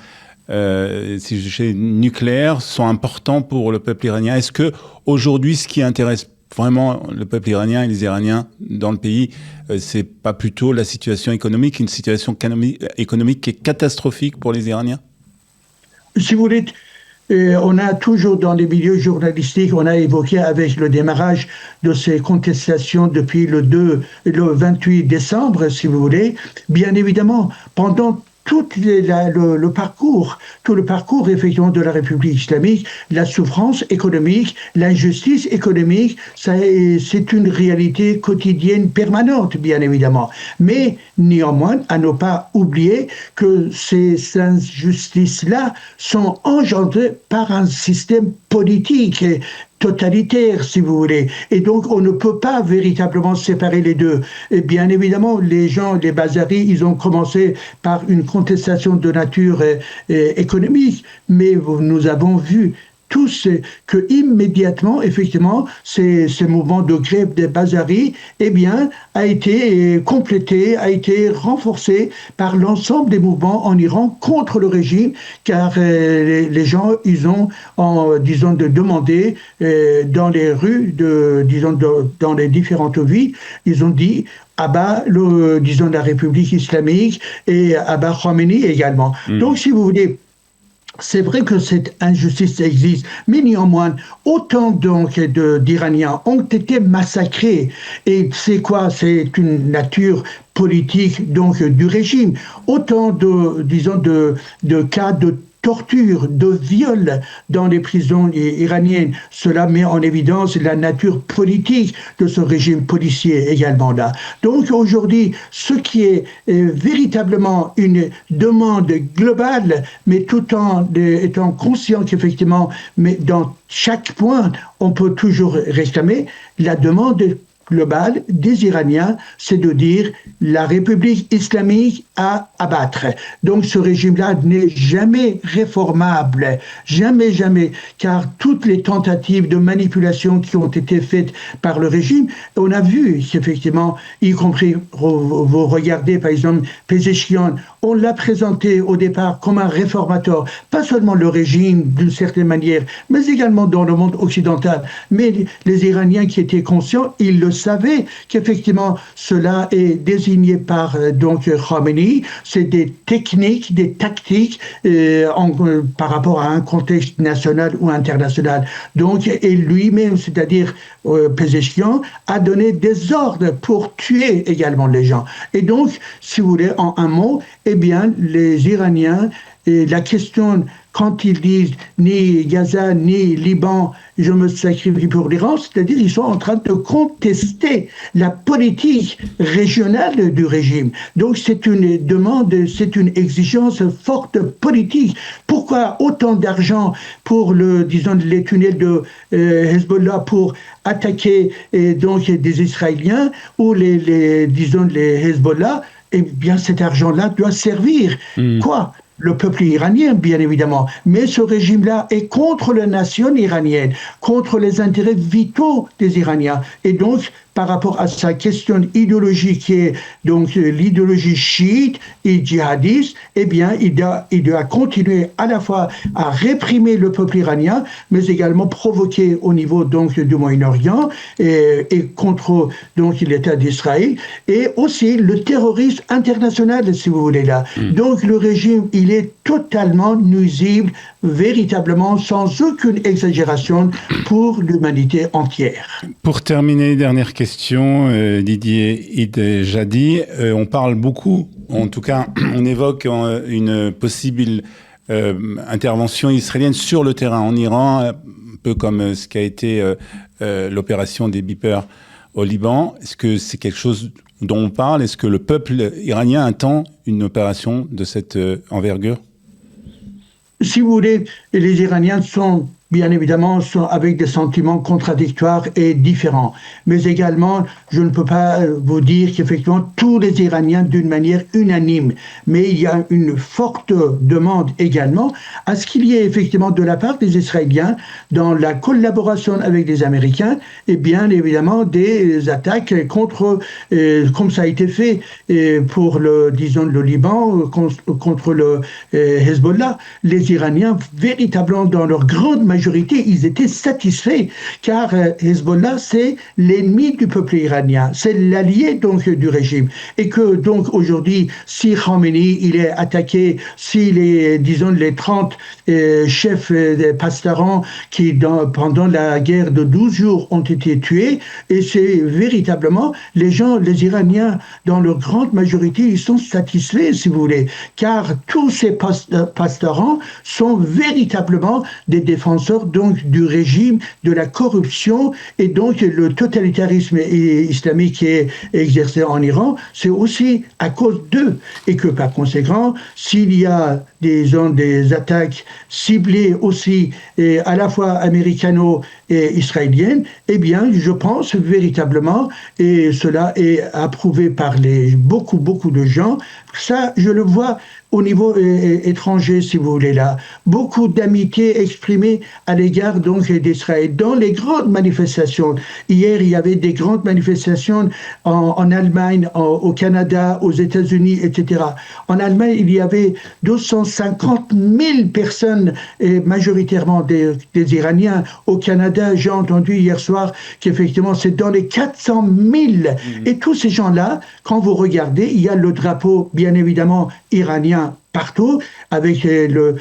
B: ces sujets nucléaires sont importants pour le peuple iranien? Est-ce que aujourd'hui, ce qui intéresse vraiment le peuple iranien et les Iraniens dans le pays, c'est pas plutôt la situation économique, une situation économique qui est catastrophique pour les Iraniens?
G: Si vous voulez, on a toujours dans les milieux journalistiques, on a évoqué avec le démarrage de ces contestations depuis le 28 décembre, si vous voulez, bien évidemment, pendant tout le parcours effectivement de la République islamique, la souffrance économique, l'injustice économique, c'est une réalité quotidienne permanente, bien évidemment. Mais néanmoins, à ne pas oublier que ces injustices-là sont engendrées par un système politique totalitaire, si vous voulez. Et donc, on ne peut pas véritablement séparer les deux. Et bien évidemment, les Bazaris, ils ont commencé par une contestation de nature économique, mais nous avons vu tous que immédiatement, effectivement, ces mouvements de grève des Bazaris, eh bien, a été complété, a été renforcé par l'ensemble des mouvements en Iran contre le régime, car les gens, ils ont, demandé dans les rues, dans les différentes villes, ils ont dit à bas la République islamique et à bas Khomeini également. Donc, si vous voulez, c'est vrai que cette injustice existe, mais néanmoins, autant donc d'Iraniens ont été massacrés. Et c'est quoi? C'est une nature politique donc du régime. Autant de cas de torture, de viol dans les prisons iraniennes. Cela met en évidence la nature politique de ce régime policier également là. Donc aujourd'hui, ce qui est véritablement une demande globale, mais tout en étant conscient qu'effectivement, mais dans chaque point, on peut toujours réclamer la demande globale des Iraniens, c'est de dire la République islamique à abattre. Donc ce régime-là n'est jamais réformable, jamais, jamais, car toutes les tentatives de manipulation qui ont été faites par le régime, on a vu qu'effectivement, y compris, vous regardez par exemple Pezeshkian, on l'a présenté au départ comme un réformateur, pas seulement le régime d'une certaine manière, mais également dans le monde occidental. Mais les Iraniens qui étaient conscients, ils le savaient qu'effectivement cela est désigné par donc Khomeini, c'est des techniques, des tactiques par rapport à un contexte national ou international. Donc, et lui-même, c'est-à-dire Pezeshkian, a donné des ordres pour tuer également les gens. Et donc, si vous voulez, en un mot, eh bien, les Iraniens, et la question, quand ils disent ni Gaza, ni Liban, je me sacrifie pour l'Iran, c'est-à-dire ils sont en train de contester la politique régionale du régime. Donc c'est une demande, c'est une exigence forte politique. Pourquoi autant d'argent pour les tunnels de Hezbollah pour attaquer donc des Israéliens ou les Hezbollah? Eh bien cet argent-là doit servir quoi? Le peuple iranien, bien évidemment. Mais ce régime-là est contre la nation iranienne, contre les intérêts vitaux des Iraniens. Et donc, par rapport à sa question idéologique, qui est donc l'idéologie chiite et djihadiste, eh bien, il doit continuer à la fois à réprimer le peuple iranien, mais également provoquer au niveau donc du Moyen-Orient et contre donc l'État d'Israël, et aussi le terrorisme international, si vous voulez là. Donc le régime, il est totalement nuisible, véritablement, sans aucune exagération pour l'humanité entière.
B: Pour terminer, dernière question, Didier Id-Jadi, on parle beaucoup, en tout cas, on évoque une possible intervention israélienne sur le terrain en Iran, un peu comme ce qu'a été l'opération des Beepers au Liban. Est-ce que c'est quelque chose dont on parle? Est-ce que le peuple iranien attend une opération de cette envergure?
G: Si vous voulez, les Iraniens sont bien évidemment avec des sentiments contradictoires et différents. Mais également, je ne peux pas vous dire qu'effectivement, tous les Iraniens d'une manière unanime, mais il y a une forte demande également à ce qu'il y ait effectivement de la part des Israéliens, dans la collaboration avec les Américains, et bien évidemment des attaques contre, comme ça a été fait pour le Liban, contre le Hezbollah. Les Iraniens, véritablement dans leur grande majorité, ils étaient satisfaits, car Hezbollah, c'est l'ennemi du peuple iranien, c'est l'allié donc du régime. Et que donc aujourd'hui, si Khomeini, il est attaqué, si les 30 chefs pastarans qui, pendant la guerre de 12 jours, ont été tués, et c'est véritablement, les Iraniens, dans leur grande majorité, ils sont satisfaits, si vous voulez, car tous ces pastarans sont véritablement des défenseurs donc du régime, de la corruption, et donc le totalitarisme islamique qui est exercé en Iran, c'est aussi à cause d'eux. Et que par conséquent, s'il y a des attaques ciblées aussi à la fois américano et israéliennes, eh bien, je pense véritablement, et cela est approuvé par beaucoup de gens, ça, je le vois au niveau étranger, si vous voulez, là. Beaucoup d'amitié exprimée à l'égard donc d'Israël. Dans les grandes manifestations, hier, il y avait des grandes manifestations en Allemagne, au Canada, aux États-Unis, etc. En Allemagne, il y avait 250 000 personnes, et majoritairement des Iraniens. Au Canada, j'ai entendu hier soir qu'effectivement, c'est dans les 400 000. Et tous ces gens-là, quand vous regardez, il y a le drapeau, bien évidemment, iranien partout, avec le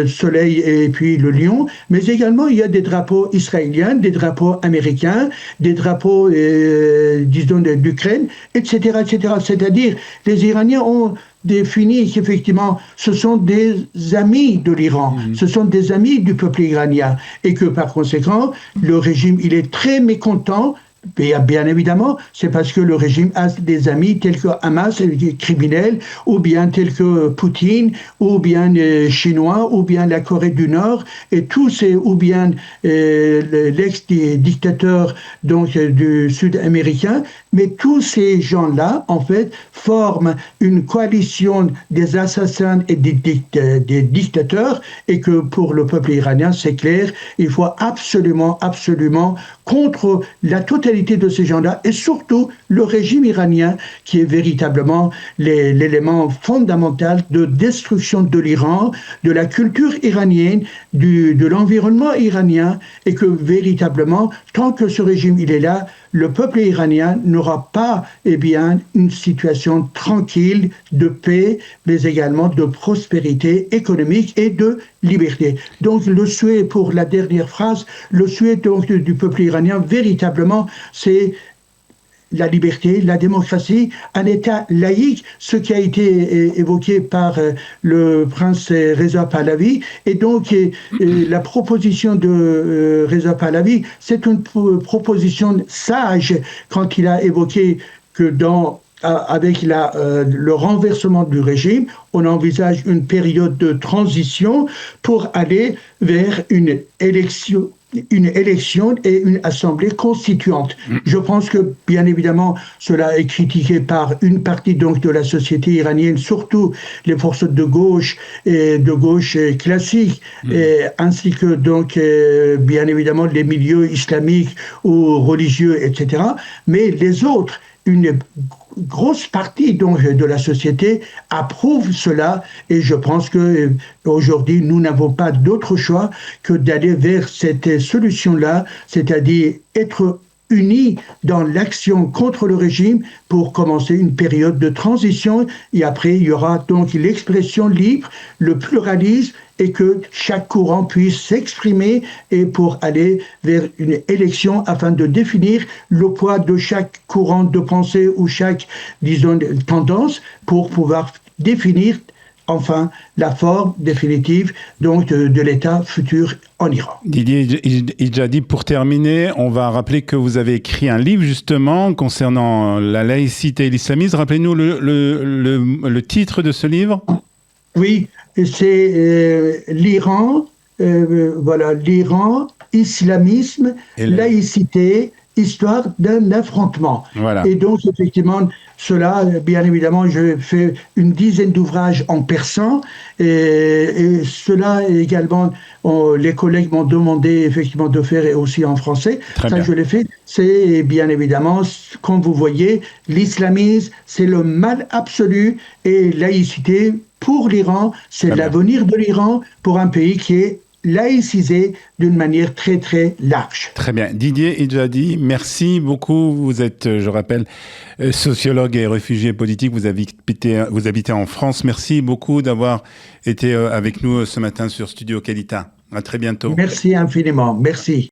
G: soleil et puis le lion, mais également il y a des drapeaux israéliens, des drapeaux américains, des drapeaux, d'Ukraine, etc., etc. C'est-à-dire, les Iraniens ont défini qu'effectivement, ce sont des amis de l'Iran, ce sont des amis du peuple iranien, et que par conséquent, le régime, il est très mécontent. Et bien évidemment, c'est parce que le régime a des amis tels que Hamas, criminels, ou bien tels que Poutine, ou bien Chinois, ou bien la Corée du Nord, et tous ces, ou bien l'ex-dictateur donc du Sud-américain. Mais tous ces gens-là, en fait, forment une coalition des assassins et des dictateurs, et que pour le peuple iranien, c'est clair, il faut absolument, absolument contre la totalité de ces gens-là, et surtout le régime iranien, qui est véritablement l'élément fondamental de destruction de l'Iran, de la culture iranienne, de l'environnement iranien, et que véritablement, tant que ce régime il est là, le peuple iranien n'aura pas une situation tranquille de paix, mais également de prospérité économique et de liberté. Donc le souhait, pour la dernière phrase, le souhait donc du peuple iranien, véritablement, c'est la liberté, la démocratie, un État laïque, ce qui a été évoqué par le prince Reza Pahlavi. Et donc, la proposition de Reza Pahlavi, c'est une proposition sage quand il a évoqué que avec le renversement du régime, on envisage une période de transition pour aller vers une élection et une assemblée constituante. Je pense que, bien évidemment, cela est critiqué par une partie donc de la société iranienne, surtout les forces de gauche et de gauche classique, ainsi que donc, bien évidemment, les milieux islamiques ou religieux, etc. Mais les autres, une grosse partie donc de la société approuve cela, et je pense que aujourd'hui nous n'avons pas d'autre choix que d'aller vers cette solution-là, c'est-à-dire être unis dans l'action contre le régime pour commencer une période de transition, et après il y aura donc l'expression libre, le pluralisme, et que chaque courant puisse s'exprimer, et pour aller vers une élection afin de définir le poids de chaque courant de pensée ou chaque, disons, tendance, pour pouvoir définir enfin la forme définitive donc de l'État futur en Iran.
B: Didier Idjadi, pour terminer, on va rappeler que vous avez écrit un livre justement concernant la laïcité et l'islamisme. Rappelez-nous le titre de ce livre.
G: Oui, c'est l'Iran, l'Iran, islamisme, laïcité, histoire d'un affrontement. Voilà. Et donc, effectivement, cela, bien évidemment, je fais une dizaine d'ouvrages en persan, et cela également, les collègues m'ont demandé effectivement de faire, et aussi en français. Ça, je l'ai fait. C'est bien évidemment, comme vous voyez, l'islamisme, c'est le mal absolu, et laïcité, pour l'Iran, c'est l'avenir de l'Iran pour un pays qui est laïcisé d'une manière très très large.
B: Très bien. Didier Idjadi, merci beaucoup. Vous êtes, je rappelle, sociologue et réfugié politique. Vous habitez en France. Merci beaucoup d'avoir été avec nous ce matin sur Studio Qualité. À très bientôt.
G: Merci infiniment. Merci.